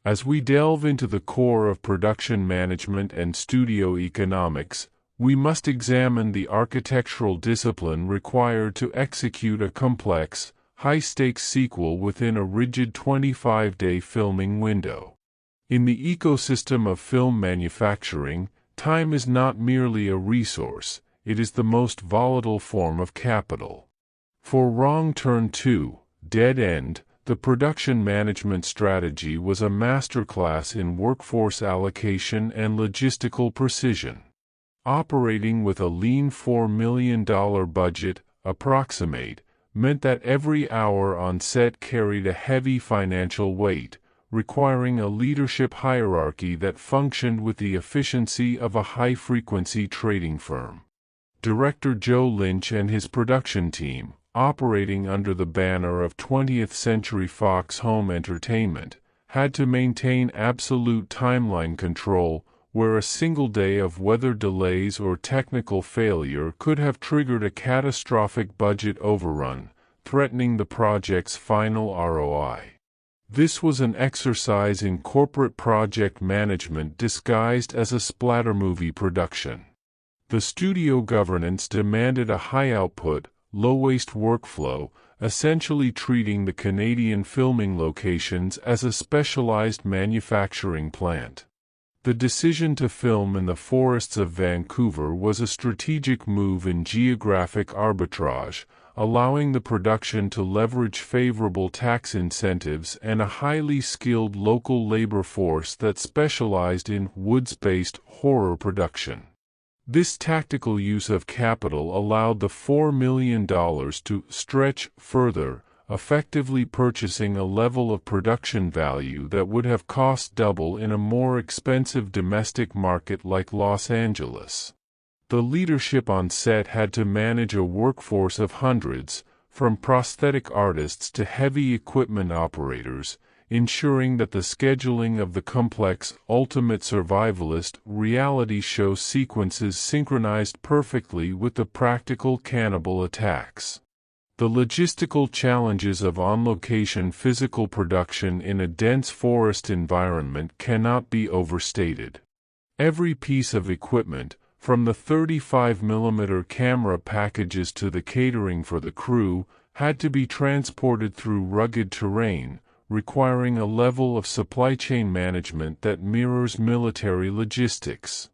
Speaker 1: As we delve into the core of production management and studio economics, we must examine the architectural discipline required to execute a complex, high-stakes sequel within a rigid 25-day filming window. In the ecosystem of film manufacturing, time is not merely a resource, it is the most volatile form of capital. For Wrong Turn 2, Dead End, the production management strategy was a masterclass in workforce allocation and logistical precision. Operating with a lean $4 million budget, approximate, meant that every hour on set carried a heavy financial weight, requiring a leadership hierarchy that functioned with the efficiency of a high-frequency trading firm. Director Joe Lynch and his production team, operating under the banner of 20th Century Fox Home Entertainment, had to maintain absolute timeline control, where a single day of weather delays or technical failure could have triggered a catastrophic budget overrun, threatening the project's final ROI. This was an exercise in corporate project management disguised as a splatter movie production. The studio governance demanded a high-output, low-waste workflow, essentially treating the Canadian filming locations as a specialized manufacturing plant. The decision to film in the forests of Vancouver was a strategic move in geographic arbitrage, allowing the production to leverage favorable tax incentives and a highly skilled local labor force that specialized in woods-based horror production. This tactical use of capital allowed the $4 million to stretch further, effectively purchasing a level of production value that would have cost double in a more expensive domestic market like Los Angeles. The leadership on set had to manage a workforce of hundreds, from prosthetic artists to heavy equipment operators, ensuring that the scheduling of the complex Ultimate Survivalist reality show sequences synchronized perfectly with the practical cannibal attacks. The logistical challenges of on-location physical production in a dense forest environment cannot be overstated. Every piece of equipment, from the 35mm camera packages to the catering for the crew, had to be transported through rugged terrain, requiring a level of supply chain management that mirrors military logistics.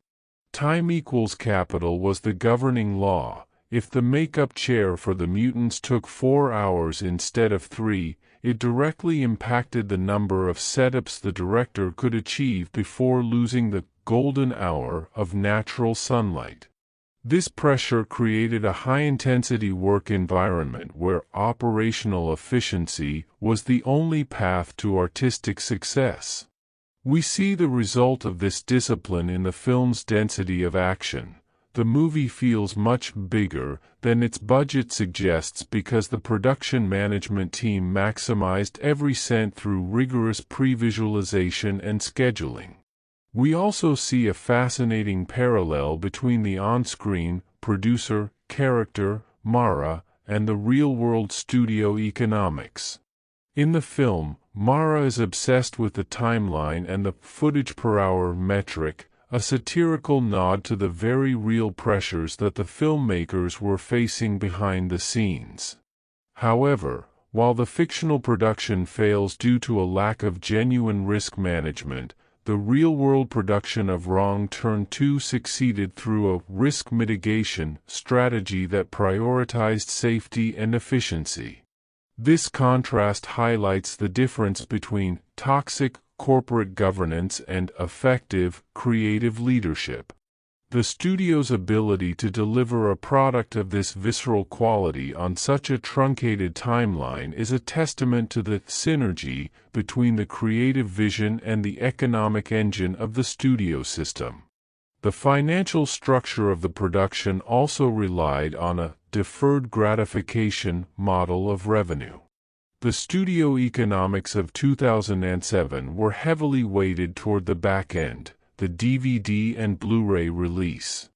Speaker 1: Time equals capital was the governing law. If the makeup chair for the mutants took 4 hours instead of 3, it directly impacted the number of setups the director could achieve before losing the golden hour of natural sunlight. This pressure created a high-intensity work environment where operational efficiency was the only path to artistic success. We see the result of this discipline in the film's density of action. The movie feels much bigger than its budget suggests because the production management team maximized every cent through rigorous pre-visualization and scheduling. We also see a fascinating parallel between the on-screen, producer, character, Mara, and the real-world studio economics. In the film, Mara is obsessed with the timeline and the footage-per-hour metric, a satirical nod to the very real pressures that the filmmakers were facing behind the scenes. However, while the fictional production fails due to a lack of genuine risk management, the real-world production of Wrong Turn 2 succeeded through a risk mitigation strategy that prioritized safety and efficiency. This contrast highlights the difference between toxic corporate governance and effective creative leadership. The studio's ability to deliver a product of this visceral quality on such a truncated timeline is a testament to the synergy between the creative vision and the economic engine of the studio system. The financial structure of the production also relied on a deferred gratification model of revenue. The studio economics of 2007 were heavily weighted toward the back end, the DVD and Blu-ray release.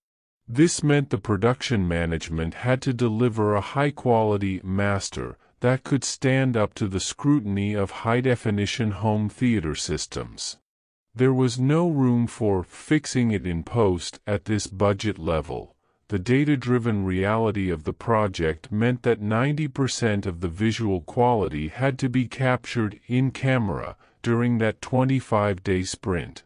Speaker 1: This meant the production management had to deliver a high-quality master that could stand up to the scrutiny of high-definition home theater systems. There was no room for fixing it in post at this budget level. The data-driven reality of the project meant that 90% of the visual quality had to be captured in camera during that 25-day sprint.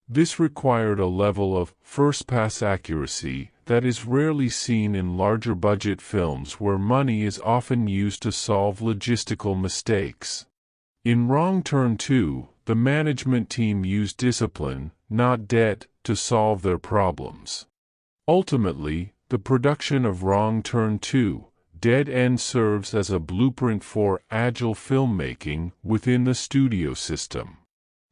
Speaker 1: This required a level of first-pass accuracy that is rarely seen in larger-budget films where money is often used to solve logistical mistakes. In Wrong Turn 2, the management team used discipline, not debt, to solve their problems. Ultimately, the production of Wrong Turn 2, Dead End serves as a blueprint for agile filmmaking within the studio system.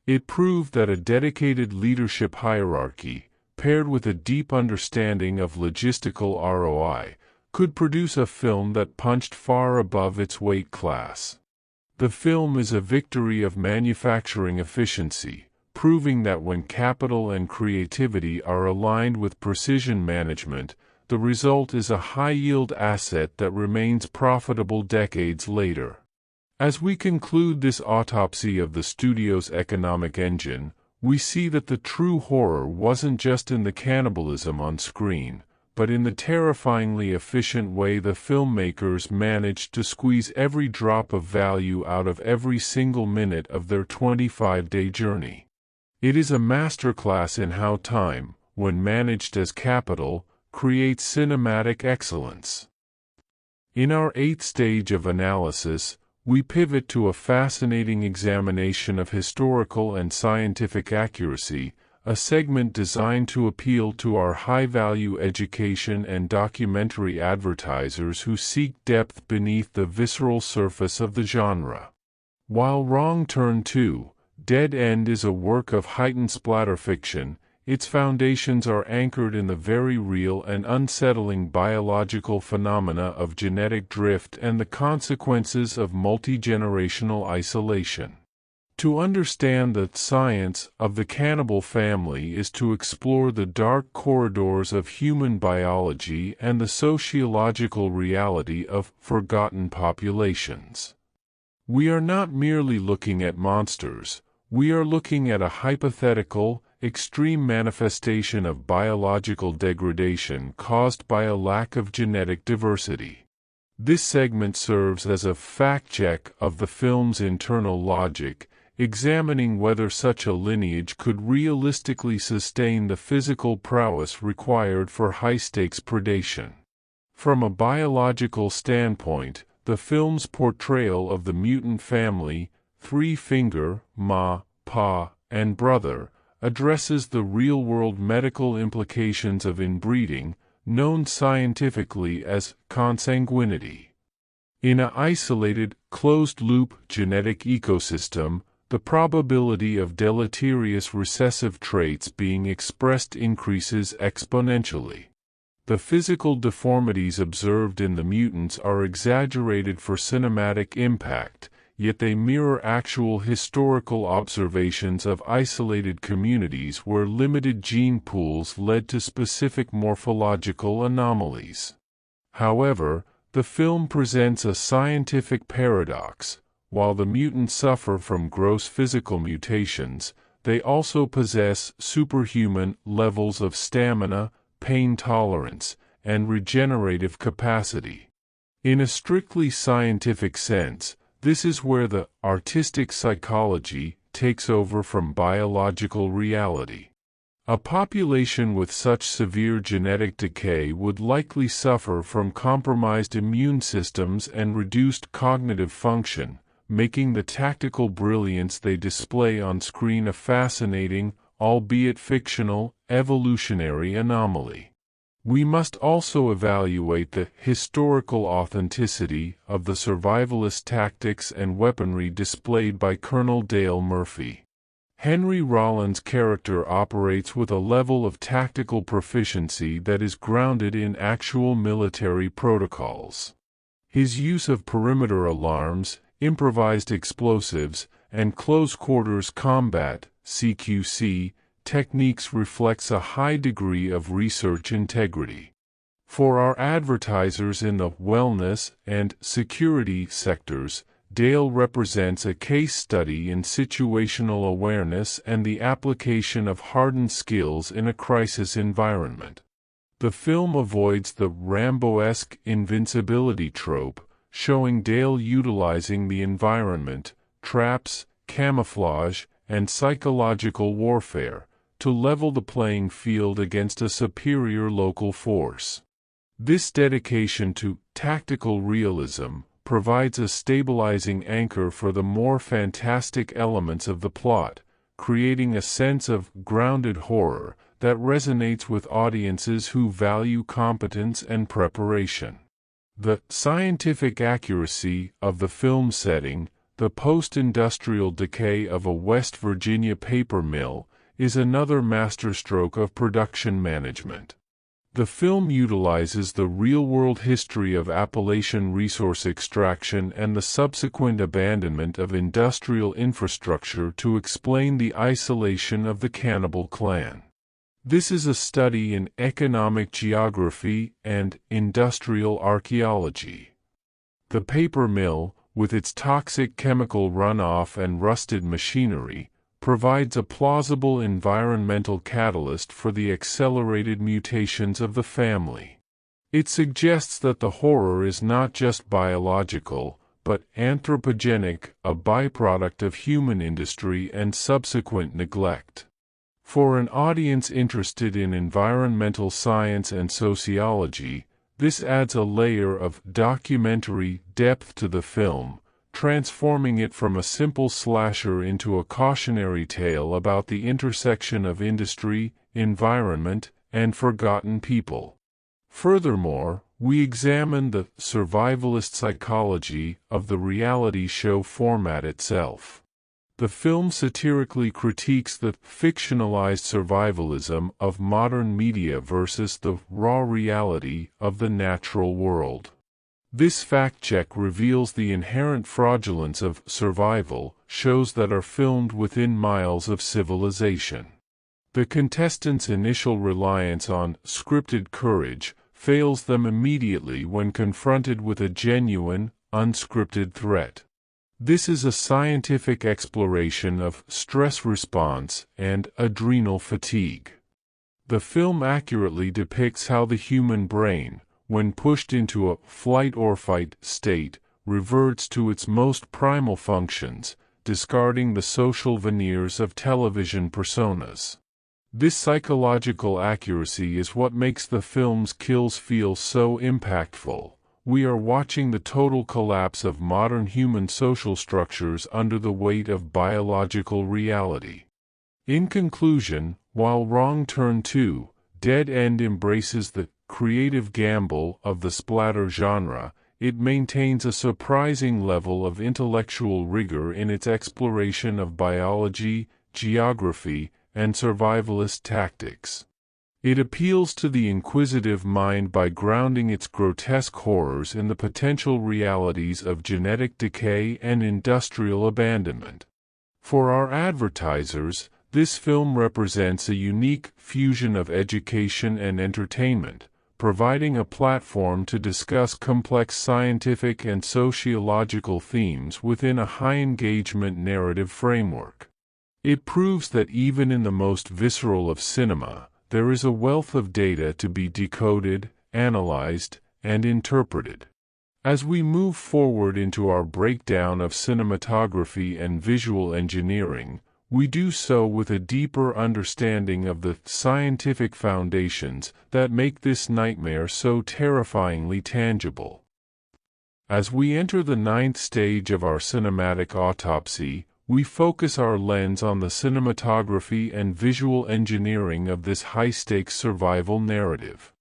Speaker 1: It proved that a dedicated leadership hierarchy, paired with a deep understanding of logistical ROI, could produce a film that punched far above its weight class. The film is a victory of manufacturing efficiency, proving that when capital and creativity are aligned with precision management, the result is a high-yield asset that remains profitable decades later. As we conclude this autopsy of the studio's economic engine, we see that the true horror wasn't just in the cannibalism on screen, but in the terrifyingly efficient way the filmmakers managed to squeeze every drop of value out of every single minute of their 25-day journey. It is a masterclass in how time, when managed as capital, creates cinematic excellence. In our 8th stage of analysis, we pivot to a fascinating examination of historical and scientific accuracy, a segment designed to appeal to our high-value education and documentary advertisers who seek depth beneath the visceral surface of the genre. While Wrong Turn 2, Dead End is a work of heightened splatter fiction, its foundations are anchored in the very real and unsettling biological phenomena of genetic drift and the consequences of multi-generational isolation. To understand the science of the cannibal family is to explore the dark corridors of human biology and the sociological reality of forgotten populations. We are not merely looking at monsters, we are looking at a hypothetical, extreme manifestation of biological degradation caused by a lack of genetic diversity. This segment serves as a fact-check of the film's internal logic, examining whether such a lineage could realistically sustain the physical prowess required for high-stakes predation. From a biological standpoint, the film's portrayal of the mutant family, three-finger, ma, pa, and brother, addresses the real-world medical implications of inbreeding, known scientifically as consanguinity. In an isolated, closed-loop genetic ecosystem, the probability of deleterious recessive traits being expressed increases exponentially. The physical deformities observed in the mutants are exaggerated for cinematic impact, yet they mirror actual historical observations of isolated communities where limited gene pools led to specific morphological anomalies. However, the film presents a scientific paradox. While the mutants suffer from gross physical mutations, they also possess superhuman levels of stamina, pain tolerance, and regenerative capacity. In a strictly scientific sense, this is where the artistic psychology takes over from biological reality. A population with such severe genetic decay would likely suffer from compromised immune systems and reduced cognitive function, making the tactical brilliance they display on screen a fascinating, albeit fictional, evolutionary anomaly. We must also evaluate the historical authenticity of the survivalist tactics and weaponry displayed by Colonel Dale Murphy. Henry Rollins' character operates with a level of tactical proficiency that is grounded in actual military protocols. His use of perimeter alarms, improvised explosives, and close-quarters combat (CQC) techniques reflects a high degree of research integrity. For our advertisers in the wellness and security sectors, Dale represents a case study in situational awareness and the application of hardened skills in a crisis environment. The film avoids the Rambo-esque invincibility trope, showing Dale utilizing the environment, traps, camouflage, and psychological warfare to level the playing field against a superior local force. This dedication to tactical realism provides a stabilizing anchor for the more fantastic elements of the plot, creating a sense of grounded horror that resonates with audiences who value competence and preparation. The scientific accuracy of the film setting, the post-industrial decay of a West Virginia paper mill, is another masterstroke of production management. The film utilizes the real-world history of Appalachian resource extraction and the subsequent abandonment of industrial infrastructure to explain the isolation of the cannibal clan. This is a study in economic geography and industrial archaeology. The paper mill, with its toxic chemical runoff and rusted machinery, provides a plausible environmental catalyst for the accelerated mutations of the family. It suggests that the horror is not just biological, but anthropogenic, a byproduct of human industry and subsequent neglect. For an audience interested in environmental science and sociology, this adds a layer of documentary depth to the film, transforming it from a simple slasher into a cautionary tale about the intersection of industry, environment, and forgotten people. Furthermore, we examine the survivalist psychology of the reality show format itself. The film satirically critiques the fictionalized survivalism of modern media versus the raw reality of the natural world. This fact-check reveals the inherent fraudulence of survival shows that are filmed within miles of civilization. The contestants' initial reliance on scripted courage fails them immediately when confronted with a genuine, unscripted threat. This is a scientific exploration of stress response and adrenal fatigue. The film accurately depicts how the human brain, when pushed into a flight-or-fight state, reverts to its most primal functions, discarding the social veneers of television personas. This psychological accuracy is what makes the film's kills feel so impactful. We are watching the total collapse of modern human social structures under the weight of biological reality. In conclusion, while Wrong Turn 2, Dead End embraces the creative gamble of the splatter genre, it maintains a surprising level of intellectual rigor in its exploration of biology, geography, and survivalist tactics. It appeals to the inquisitive mind by grounding its grotesque horrors in the potential realities of genetic decay and industrial abandonment. For our advertisers, this film represents a unique fusion of education and entertainment, providing a platform to discuss complex scientific and sociological themes within a high-engagement narrative framework. It proves that even in the most visceral of cinema, there is a wealth of data to be decoded, analyzed, and interpreted. As we move forward into our breakdown of cinematography and visual engineering, we do so with a deeper understanding of the scientific foundations that make this nightmare so terrifyingly tangible. As we enter the ninth stage of our cinematic autopsy, We focus our lens on the cinematography and visual engineering of this high-stakes survival narrative.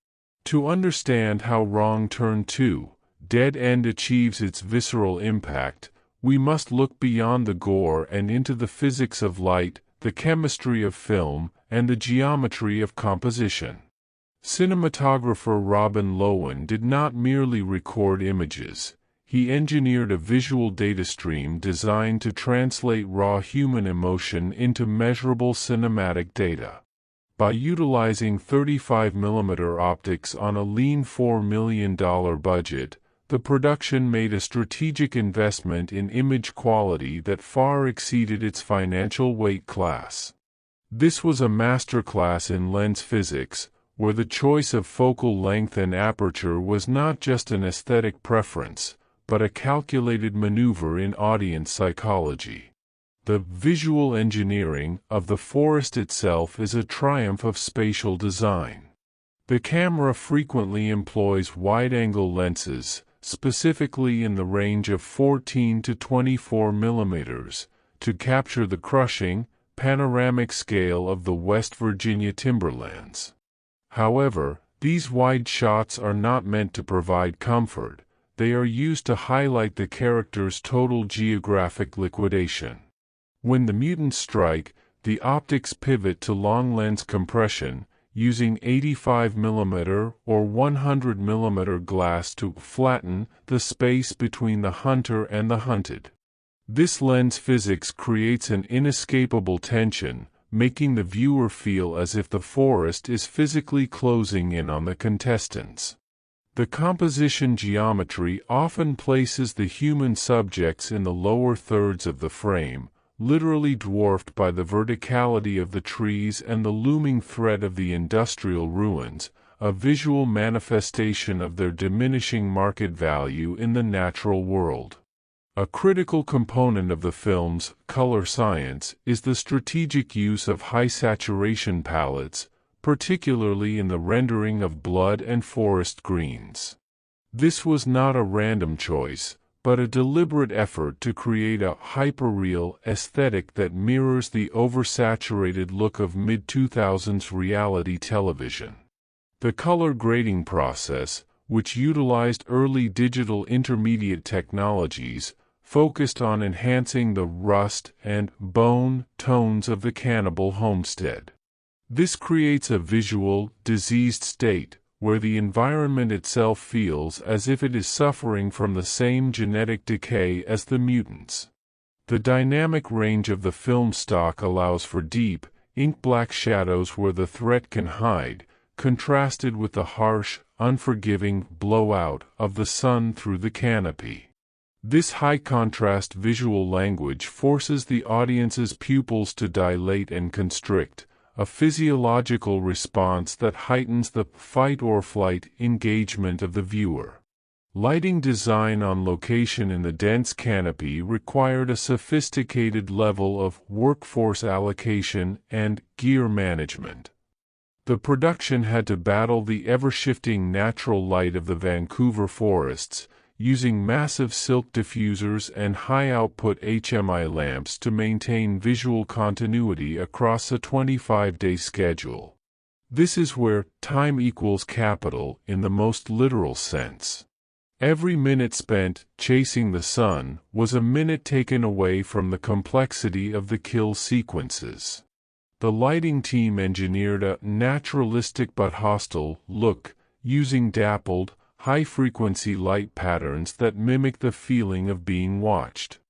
Speaker 1: To understand how Wrong Turn 2: Dead End achieves its visceral impact, we must look beyond the gore and into the physics of light, the chemistry of film, and the geometry of composition. Cinematographer Robin Lowen did not merely record images. He engineered a visual data stream designed to translate raw human emotion into measurable cinematic data. By utilizing 35mm optics on a lean $4 million budget, the production made a strategic investment in image quality that far exceeded its financial weight class. This was a masterclass in lens physics, where the choice of focal length and aperture was not just an aesthetic preference, but a calculated maneuver in audience psychology. The visual engineering of the forest itself is a triumph of spatial design. The camera frequently employs wide-angle lenses, specifically in the range of 14 to 24 millimeters, to capture the crushing, panoramic scale of the West Virginia timberlands. However, these wide shots are not meant to provide comfort. They are used to highlight the character's total geographic liquidation. When the mutants strike, the optics pivot to long lens compression, using 85mm or 100mm glass to flatten the space between the hunter and the hunted. This lens physics creates an inescapable tension, making the viewer feel as if the forest is physically closing in on the contestants. The composition geometry often places the human subjects in the lower thirds of the frame, literally dwarfed by the verticality of the trees and the looming threat of the industrial ruins, a visual manifestation of their diminishing market value in the natural world. A critical component of the film's color science is the strategic use of high-saturation palettes, particularly in the rendering of blood and forest greens. This was not a random choice, but a deliberate effort to create a hyperreal aesthetic that mirrors the oversaturated look of mid-2000s reality television. The color grading process, which utilized early digital intermediate technologies, focused on enhancing the rust and bone tones of the cannibal homestead. This creates a visual, diseased state, where the environment itself feels as if it is suffering from the same genetic decay as the mutants. The dynamic range of the film stock allows for deep, ink-black shadows where the threat can hide, contrasted with the harsh, unforgiving blowout of the sun through the canopy. This high-contrast visual language forces the audience's pupils to dilate and constrict, a physiological response that heightens the fight-or-flight engagement of the viewer. Lighting design on location in the dense canopy required a sophisticated level of workforce allocation and gear management. The production had to battle the ever-shifting natural light of the Vancouver forests, using massive silk diffusers and high-output HMI lamps to maintain visual continuity across a 25-day schedule. This is where time equals capital in the most literal sense. Every minute spent chasing the sun was a minute taken away from the complexity of the kill sequences. The lighting team engineered a naturalistic but hostile look, using dappled, high-frequency light patterns that mimic the feeling of being watched.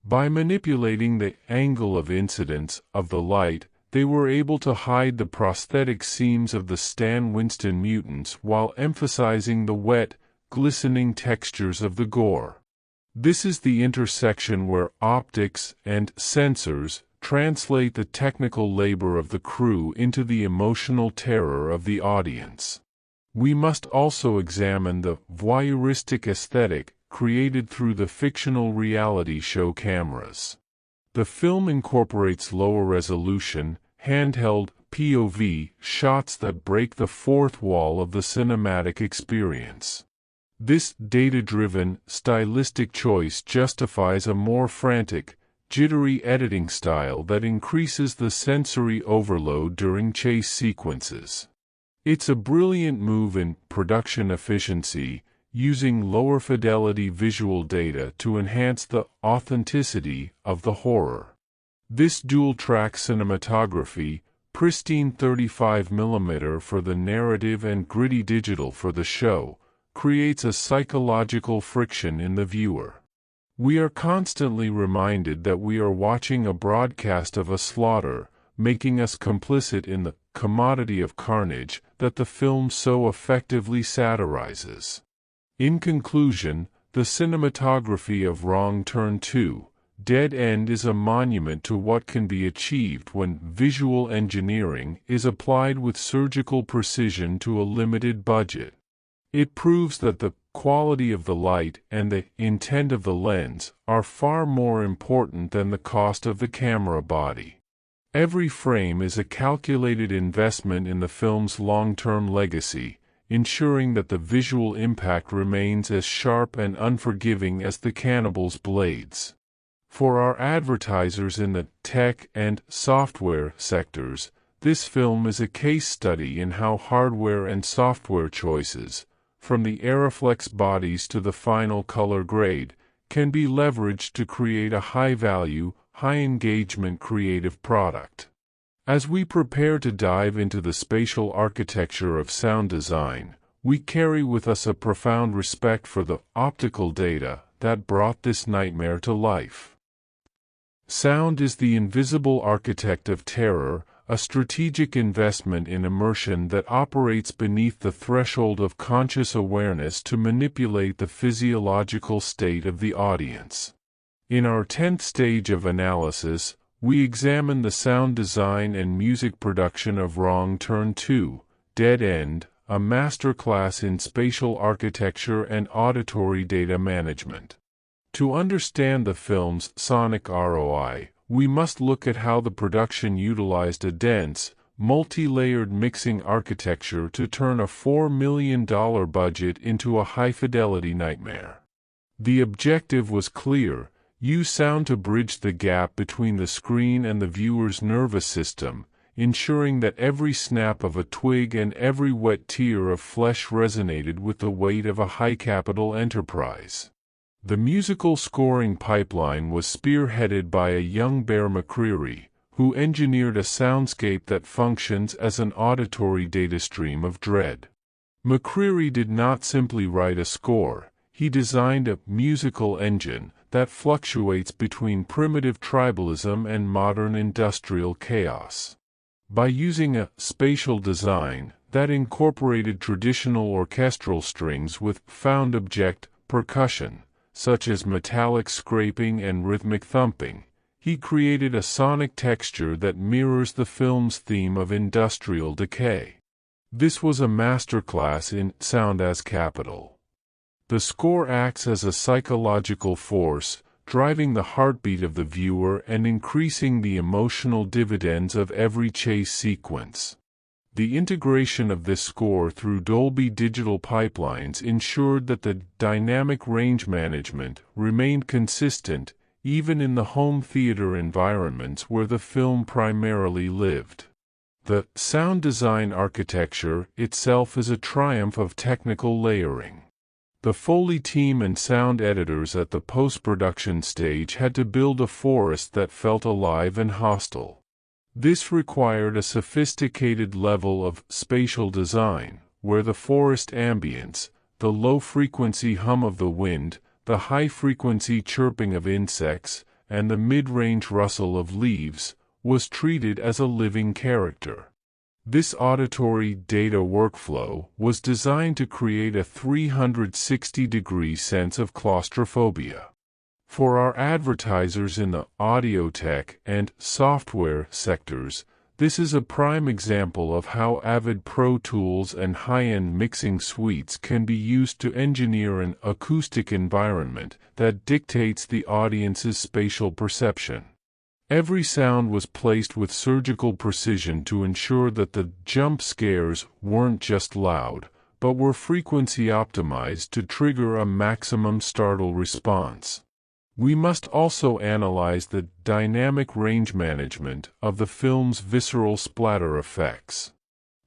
Speaker 1: By manipulating the angle of incidence of the light, they were able to hide the prosthetic seams of the Stan Winston mutants while emphasizing the wet, glistening textures of the gore. This is the intersection where optics and sensors translate the technical labor of the crew into the emotional terror of the audience. We must also examine the voyeuristic aesthetic created through the fictional reality show cameras. The film incorporates lower resolution, handheld POV shots that break the fourth wall of the cinematic experience. This data-driven, stylistic choice justifies a more frantic, jittery editing style that increases the sensory overload during chase sequences. It's a brilliant move in production efficiency, using lower fidelity visual data to enhance the authenticity of the horror. This dual-track cinematography, pristine 35mm for the narrative and gritty digital for the show, creates a psychological friction in the viewer. We are constantly reminded that we are watching a broadcast of a slaughter, making us complicit in the commodity of carnage that the film so effectively satirizes. In conclusion, the cinematography of Wrong Turn 2, Dead End is a monument to what can be achieved when visual engineering is applied with surgical precision to a limited budget. It proves that the quality of the light and the intent of the lens are far more important than the cost of the camera body. Every frame is a calculated investment in the film's long-term legacy, ensuring that the visual impact remains as sharp and unforgiving as the cannibal's blades. For our advertisers in the tech and software sectors, this film is a case study in how hardware and software choices, from the Aeroflex bodies to the final color grade, can be leveraged to create a high-value, high-engagement creative product. As we prepare to dive into the spatial architecture of sound design, we carry with us a profound respect for the optical data that brought this nightmare to life. Sound is the invisible architect of terror, a strategic investment in immersion that operates beneath the threshold of conscious awareness to manipulate the physiological state of the audience. In our 10th stage of analysis, we examine the sound design and music production of Wrong Turn 2, Dead End, a masterclass in spatial architecture and auditory data management. To understand the film's sonic ROI, we must look at how the production utilized a dense, multi-layered mixing architecture to turn a $4 million budget into a high-fidelity nightmare. The objective was clear: use sound to bridge the gap between the screen and the viewer's nervous system, ensuring that every snap of a twig and every wet tear of flesh resonated with the weight of a high-capital enterprise. The musical scoring pipeline was spearheaded by a young Bear McCreary, who engineered a soundscape that functions as an auditory datastream of dread. McCreary did not simply write a score, he designed a musical engine that fluctuates between primitive tribalism and modern industrial chaos. By using a spatial design that incorporated traditional orchestral strings with found object percussion, such as metallic scraping and rhythmic thumping, he created a sonic texture that mirrors the film's theme of industrial decay. This was a masterclass in sound as capital. The score acts as a psychological force, driving the heartbeat of the viewer and increasing the emotional dividends of every chase sequence. The integration of this score through Dolby Digital pipelines ensured that the dynamic range management remained consistent even in the home theater environments where the film primarily lived. The sound design architecture itself is a triumph of technical layering. The Foley team and sound editors at the post-production stage had to build a forest that felt alive and hostile. This required a sophisticated level of spatial design, where the forest ambience, the low-frequency hum of the wind, the high-frequency chirping of insects, and the mid-range rustle of leaves, was treated as a living character. This auditory data workflow was designed to create a 360-degree sense of claustrophobia. For our advertisers in the audio tech and software sectors, this is a prime example of how Avid Pro Tools and high-end mixing suites can be used to engineer an acoustic environment that dictates the audience's spatial perception. Every sound was placed with surgical precision to ensure that the jump scares weren't just loud, but were frequency optimized to trigger a maximum startle response. We must also analyze the dynamic range management of the film's visceral splatter effects.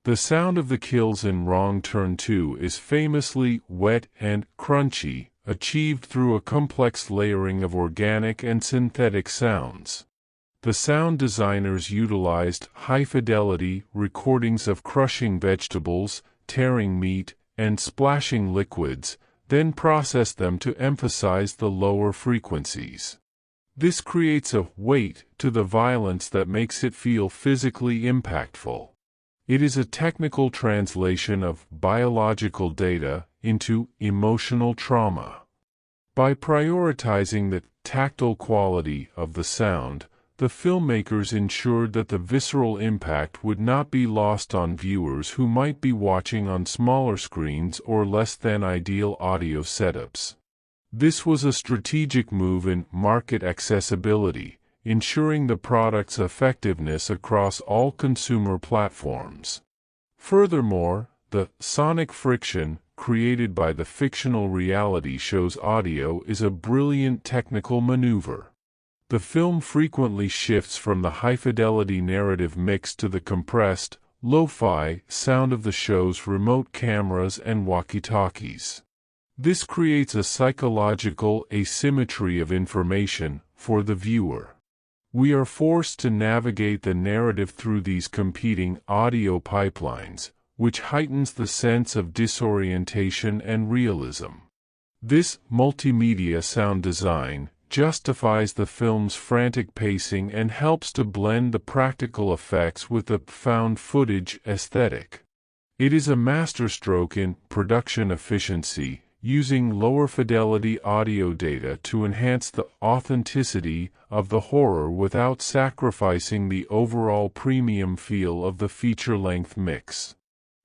Speaker 1: The sound of the kills in Wrong Turn 2 is famously wet and crunchy, achieved through a complex layering of organic and synthetic sounds. The sound designers utilized high-fidelity recordings of crushing vegetables, tearing meat, and splashing liquids, then processed them to emphasize the lower frequencies. This creates a weight to the violence that makes it feel physically impactful. It is a technical translation of biological data into emotional trauma. By prioritizing the tactile quality of the sound, the filmmakers ensured that the visceral impact would not be lost on viewers who might be watching on smaller screens or less than ideal audio setups. This was a strategic move in market accessibility, ensuring the product's effectiveness across all consumer platforms. Furthermore, the sonic friction created by the fictional reality show's audio is a brilliant technical maneuver. The film frequently shifts from the high-fidelity narrative mix to the compressed, lo-fi sound of the show's remote cameras and walkie-talkies. This creates a psychological asymmetry of information for the viewer. We are forced to navigate the narrative through these competing audio pipelines, which heightens the sense of disorientation and realism. This multimedia sound design justifies the film's frantic pacing and helps to blend the practical effects with the found footage aesthetic. It is a masterstroke in production efficiency, using lower fidelity audio data to enhance the authenticity of the horror without sacrificing the overall premium feel of the feature-length mix.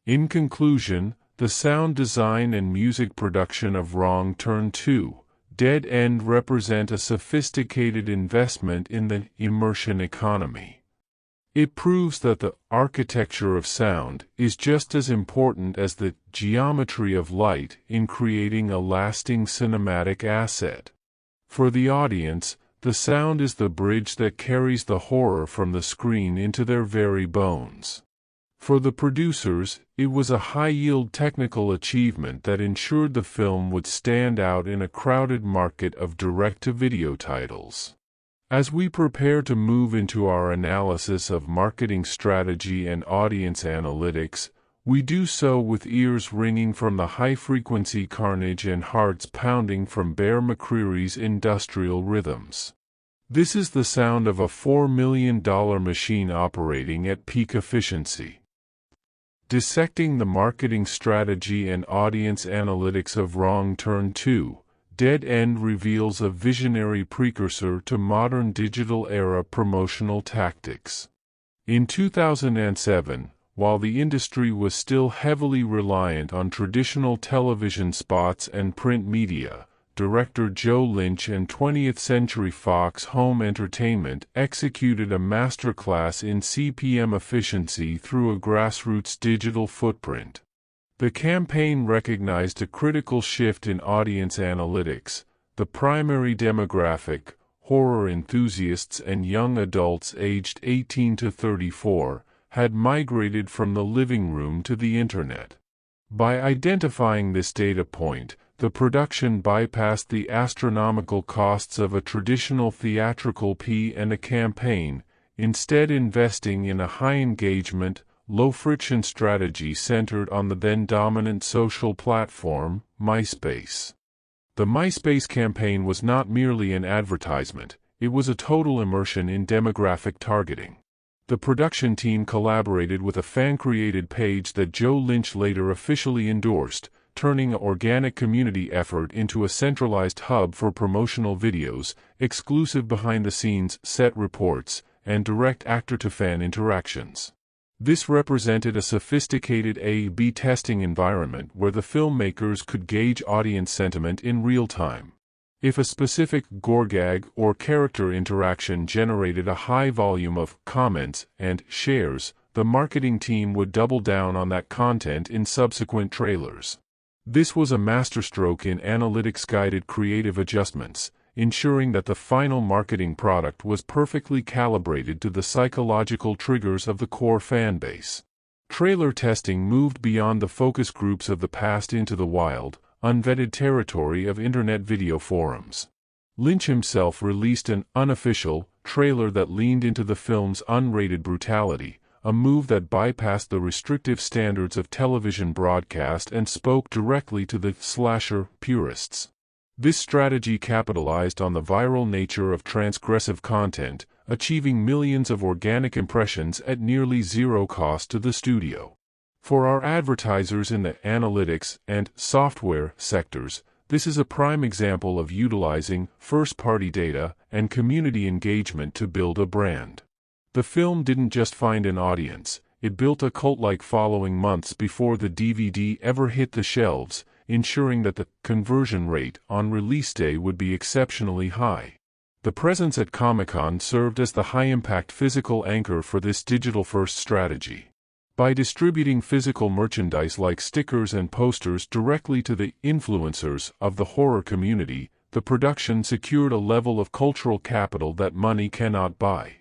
Speaker 1: In conclusion, the sound design and music production of Wrong Turn 2 Dead End represent a sophisticated investment in the immersion economy. It proves that the architecture of sound is just as important as the geometry of light in creating a lasting cinematic asset. For the audience, the sound is the bridge that carries the horror from the screen into their very bones. For the producers, it was a high-yield technical achievement that ensured the film would stand out in a crowded market of direct-to-video titles. As we prepare to move into our analysis of marketing strategy and audience analytics, we do so with ears ringing from the high-frequency carnage and hearts pounding from Bear McCreary's industrial rhythms. This is the sound of a $4 million machine operating at peak efficiency. Dissecting the marketing strategy and audience analytics of Wrong Turn 2, Dead End reveals a visionary precursor to modern digital-era promotional tactics. In 2007, while the industry was still heavily reliant on traditional television spots and print media, director Joe Lynch and 20th Century Fox Home Entertainment executed a masterclass in CPM efficiency through a grassroots digital footprint. The campaign recognized a critical shift in audience analytics. The primary demographic, horror enthusiasts and young adults aged 18 to 34, had migrated from the living room to the internet. By identifying this data point, the production bypassed the astronomical costs of a traditional theatrical P and a campaign, instead investing in a high-engagement, low-friction strategy centered on the then-dominant social platform, MySpace. The MySpace campaign was not merely an advertisement, it was a total immersion in demographic targeting. The production team collaborated with a fan-created page that Joe Lynch later officially endorsed, turning an organic community effort into a centralized hub for promotional videos, exclusive behind-the-scenes set reports, and direct actor-to-fan interactions. This represented a sophisticated A/B testing environment where the filmmakers could gauge audience sentiment in real time. If a specific gore gag or character interaction generated a high volume of comments and shares, the marketing team would double down on that content in subsequent trailers. This was a masterstroke in analytics-guided creative adjustments, ensuring that the final marketing product was perfectly calibrated to the psychological triggers of the core fan base. Trailer testing moved beyond the focus groups of the past into the wild, unvetted territory of internet video forums. Lynch himself released an unofficial trailer that leaned into the film's unrated brutality, a move that bypassed the restrictive standards of television broadcast and spoke directly to the slasher purists. This strategy capitalized on the viral nature of transgressive content, achieving millions of organic impressions at nearly zero cost to the studio. For our advertisers in the analytics and software sectors, this is a prime example of utilizing first-party data and community engagement to build a brand. The film didn't just find an audience, it built a cult-like following months before the DVD ever hit the shelves, ensuring that the conversion rate on release day would be exceptionally high. The presence at Comic-Con served as the high-impact physical anchor for this digital-first strategy. By distributing physical merchandise like stickers and posters directly to the influencers of the horror community, the production secured a level of cultural capital that money cannot buy.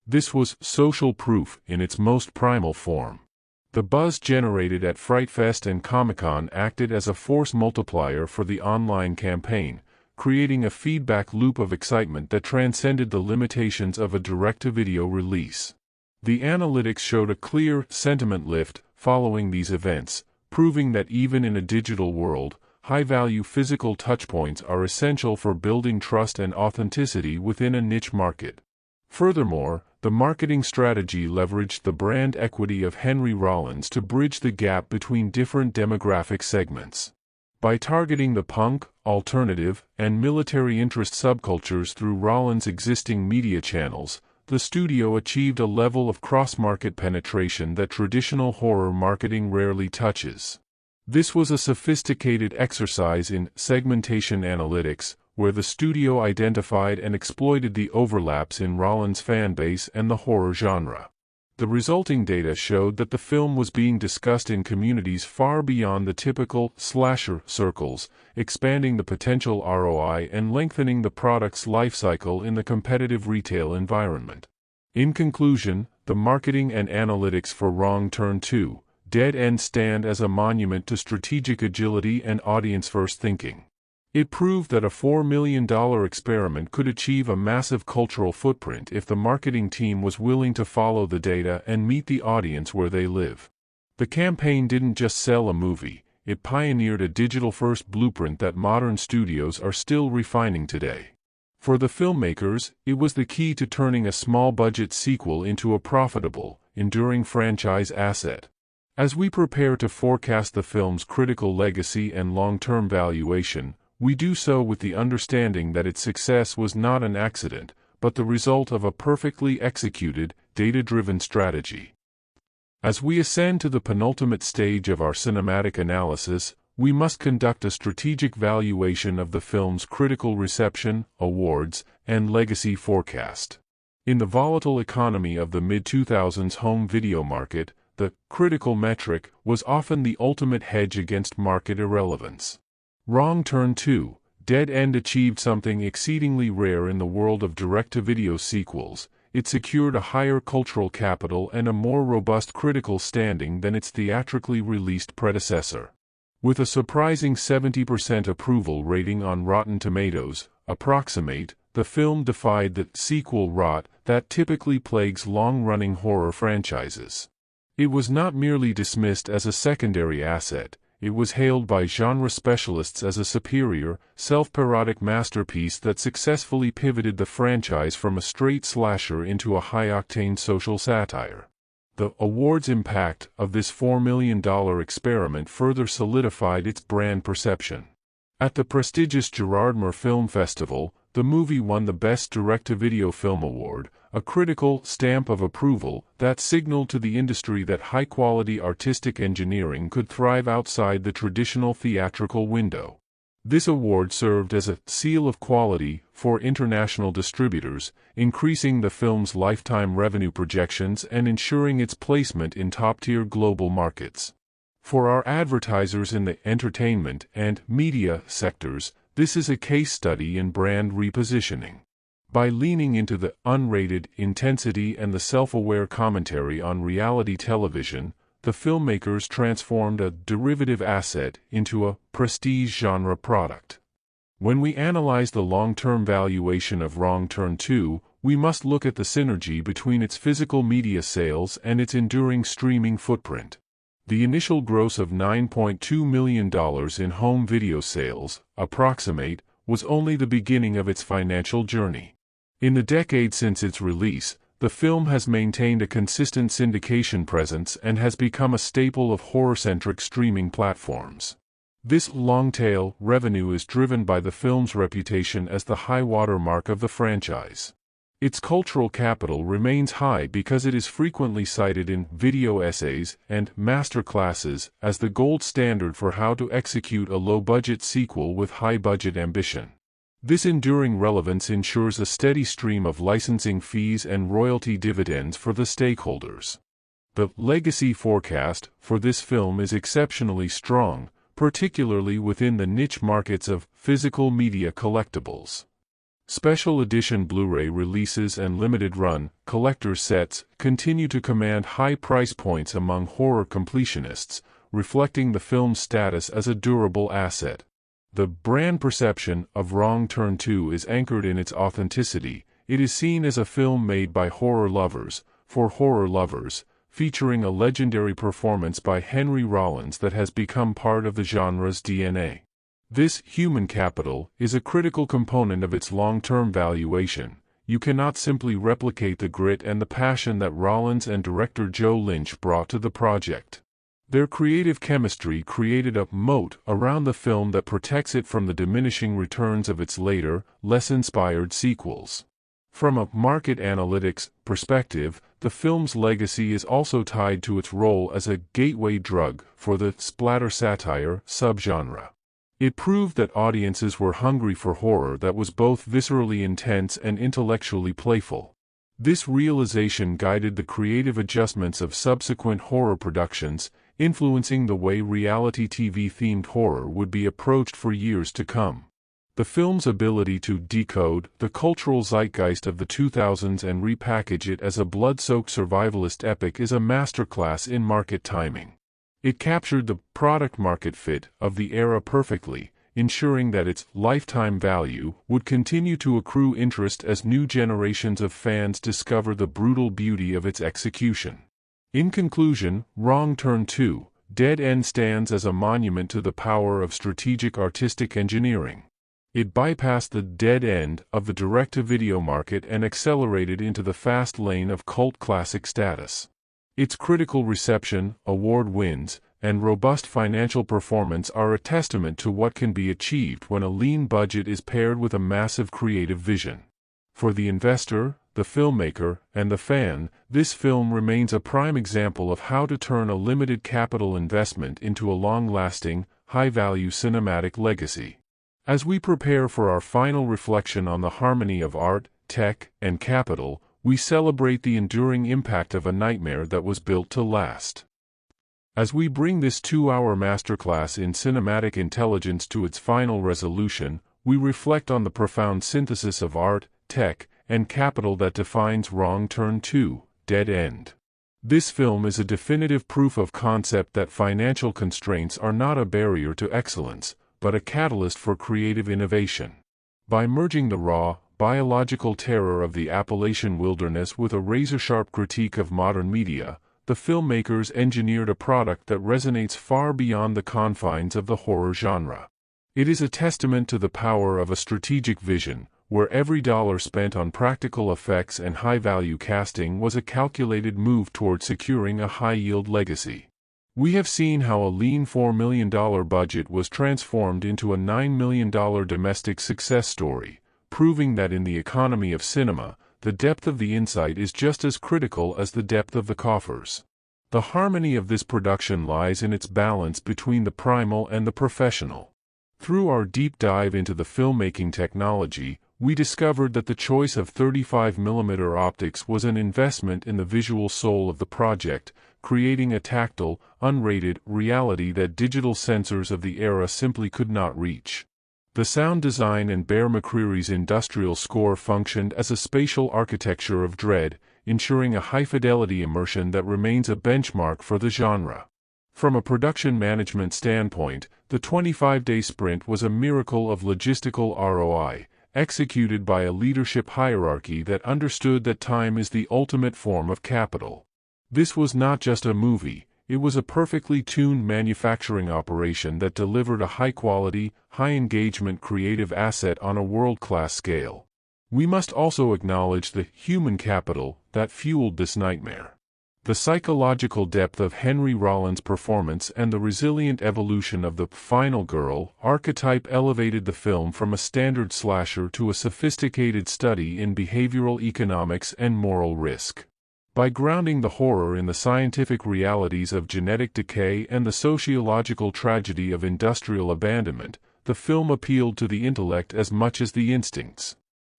Speaker 1: This was social proof in its most primal form. The buzz generated at Fright Fest and Comic-Con acted as a force multiplier for the online campaign, creating a feedback loop of excitement that transcended the limitations of a direct-to-video release. The analytics showed a clear sentiment lift following these events, proving that even in a digital world, high-value physical touchpoints are essential for building trust and authenticity within a niche market. Furthermore, the marketing strategy leveraged the brand equity of Henry Rollins to bridge the gap between different demographic segments. By targeting the punk, alternative, and military interest subcultures through Rollins' existing media channels, the studio achieved a level of cross-market penetration that traditional horror marketing rarely touches. This was a sophisticated exercise in segmentation analytics, where the studio identified and exploited the overlaps in Rollins' fanbase and the horror genre. The resulting data showed that the film was being discussed in communities far beyond the typical slasher circles, expanding the potential ROI and lengthening the product's lifecycle in the competitive retail environment. In conclusion, the marketing and analytics for Wrong Turn 2, Dead End stand as a monument to strategic agility and audience-first thinking. It proved that a $4 million experiment could achieve a massive cultural footprint if the marketing team was willing to follow the data and meet the audience where they live. The campaign didn't just sell a movie, it pioneered a digital-first blueprint that modern studios are still refining today. For the filmmakers, it was the key to turning a small-budget sequel into a profitable, enduring franchise asset. As we prepare to forecast the film's critical legacy and long-term valuation, we do so with the understanding that its success was not an accident, but the result of a perfectly executed, data-driven strategy. As we ascend to the penultimate stage of our cinematic analysis, we must conduct a strategic valuation of the film's critical reception, awards, and legacy forecast. In the volatile economy of the mid-2000s home video market, the critical metric was often the ultimate hedge against market irrelevance. Wrong Turn 2, Dead End achieved something exceedingly rare in the world of direct-to-video sequels. It secured a higher cultural capital and a more robust critical standing than its theatrically released predecessor. With a surprising 70% approval rating on Rotten Tomatoes, approximate, the film defied the sequel rot that typically plagues long-running horror franchises. It was not merely dismissed as a secondary asset, it was hailed by genre specialists as a superior, self-parodic masterpiece that successfully pivoted the franchise from a straight slasher into a high-octane social satire. The awards impact of this $4 million experiment further solidified its brand perception. At the prestigious Gerardmer Film Festival, the movie won the Best Direct-to-Video Film Award, a critical stamp of approval that signaled to the industry that high-quality artistic engineering could thrive outside the traditional theatrical window. This award served as a seal of quality for international distributors, increasing the film's lifetime revenue projections and ensuring its placement in top-tier global markets. For our advertisers in the entertainment and media sectors, this is a case study in brand repositioning. By leaning into the unrated intensity and the self-aware commentary on reality television, the filmmakers transformed a derivative asset into a prestige genre product. When we analyze the long-term valuation of Wrong Turn 2, we must look at the synergy between its physical media sales and its enduring streaming footprint. The initial gross of $9.2 million in home video sales, approximate, was only the beginning of its financial journey. In the decade since its release, the film has maintained a consistent syndication presence and has become a staple of horror-centric streaming platforms. This long-tail revenue is driven by the film's reputation as the high-water mark of the franchise. Its cultural capital remains high because it is frequently cited in video essays and master classes as the gold standard for how to execute a low-budget sequel with high-budget ambition. This enduring relevance ensures a steady stream of licensing fees and royalty dividends for the stakeholders. The legacy forecast for this film is exceptionally strong, particularly within the niche markets of physical media collectibles. Special edition Blu-ray releases and limited-run, collector sets continue to command high price points among horror completionists, reflecting the film's status as a durable asset. The brand perception of Wrong Turn 2 is anchored in its authenticity. It is seen as a film made by horror lovers, for horror lovers, featuring a legendary performance by Henry Rollins that has become part of the genre's DNA. This human capital is a critical component of its long-term valuation. You cannot simply replicate the grit and the passion that Rollins and director Joe Lynch brought to the project. Their creative chemistry created a moat around the film that protects it from the diminishing returns of its later, less inspired sequels. From a market analytics perspective, the film's legacy is also tied to its role as a gateway drug for the splatter satire subgenre. It proved that audiences were hungry for horror that was both viscerally intense and intellectually playful. This realization guided the creative adjustments of subsequent horror productions, influencing the way reality TV-themed horror would be approached for years to come. The film's ability to decode the cultural zeitgeist of the 2000s and repackage it as a blood-soaked survivalist epic is a masterclass in market timing. It captured the product-market fit of the era perfectly, ensuring that its lifetime value would continue to accrue interest as new generations of fans discover the brutal beauty of its execution. In conclusion, Wrong Turn 2, Dead End stands as a monument to the power of strategic artistic engineering. It bypassed the dead end of the direct-to-video market and accelerated into the fast lane of cult classic status. Its critical reception, award wins, and robust financial performance are a testament to what can be achieved when a lean budget is paired with a massive creative vision. For the investor, the filmmaker, and the fan, this film remains a prime example of how to turn a limited capital investment into a long-lasting, high-value cinematic legacy. As we prepare for our final reflection on the harmony of art, tech, and capital, we celebrate the enduring impact of a nightmare that was built to last. As we bring this 2-hour masterclass in cinematic intelligence to its final resolution, we reflect on the profound synthesis of art, tech, and capital that defines Wrong Turn 2, Dead End. This film is a definitive proof of concept that financial constraints are not a barrier to excellence, but a catalyst for creative innovation. By merging the raw, biological terror of the Appalachian wilderness with a razor-sharp critique of modern media, the filmmakers engineered a product that resonates far beyond the confines of the horror genre. It is a testament to the power of a strategic vision, where every dollar spent on practical effects and high-value casting was a calculated move toward securing a high-yield legacy. We have seen how a lean $4 million budget was transformed into a $9 million domestic success story, proving that in the economy of cinema, the depth of the insight is just as critical as the depth of the coffers. The harmony of this production lies in its balance between the primal and the professional. Through our deep dive into the filmmaking technology, we discovered that the choice of 35mm optics was an investment in the visual soul of the project, creating a tactile, unrated reality that digital sensors of the era simply could not reach. The sound design and Bear McCreary's industrial score functioned as a spatial architecture of dread, ensuring a high-fidelity immersion that remains a benchmark for the genre. From a production management standpoint, the 25-day sprint was a miracle of logistical ROI, executed by a leadership hierarchy that understood that time is the ultimate form of capital. This was not just a movie, it was a perfectly tuned manufacturing operation that delivered a high-quality, high-engagement creative asset on a world-class scale. We must also acknowledge the human capital that fueled this nightmare. The psychological depth of Henry Rollins' performance and the resilient evolution of the final girl archetype elevated the film from a standard slasher to a sophisticated study in behavioral economics and moral risk. By grounding the horror in the scientific realities of genetic decay and the sociological tragedy of industrial abandonment, the film appealed to the intellect as much as the instincts.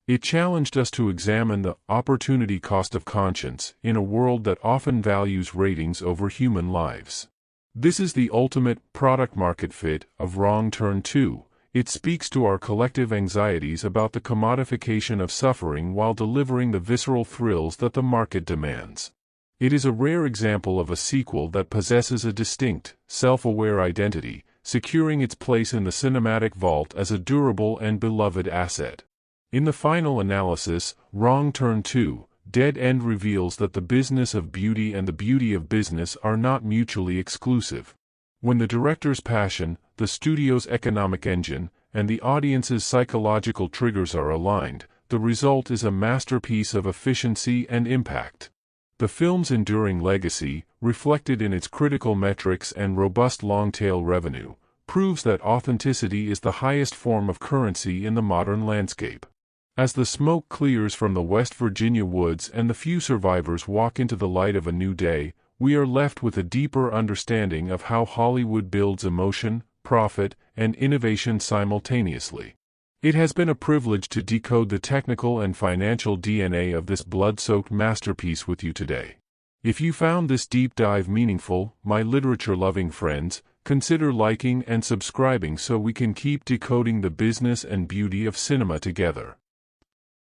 Speaker 1: It challenged us to examine the opportunity cost of conscience in a world that often values ratings over human lives. This is the ultimate product-market fit of Wrong Turn 2. It speaks to our collective anxieties about the commodification of suffering while delivering the visceral thrills that the market demands. It is a rare example of a sequel that possesses a distinct, self-aware identity, securing its place in the cinematic vault as a durable and beloved asset. In the final analysis, Wrong Turn 2, Dead End reveals that the business of beauty and the beauty of business are not mutually exclusive. When the director's passion, the studio's economic engine, and the audience's psychological triggers are aligned, the result is a masterpiece of efficiency and impact. The film's enduring legacy, reflected in its critical metrics and robust long-tail revenue, proves that authenticity is the highest form of currency in the modern landscape. As the smoke clears from the West Virginia woods and the few survivors walk into the light of a new day, we are left with a deeper understanding of how Hollywood builds emotion, profit, and innovation simultaneously. It has been a privilege to decode the technical and financial DNA of this blood-soaked masterpiece with you today. If you found this deep dive meaningful, my literature-loving friends, consider liking and subscribing so we can keep decoding the business and beauty of cinema together.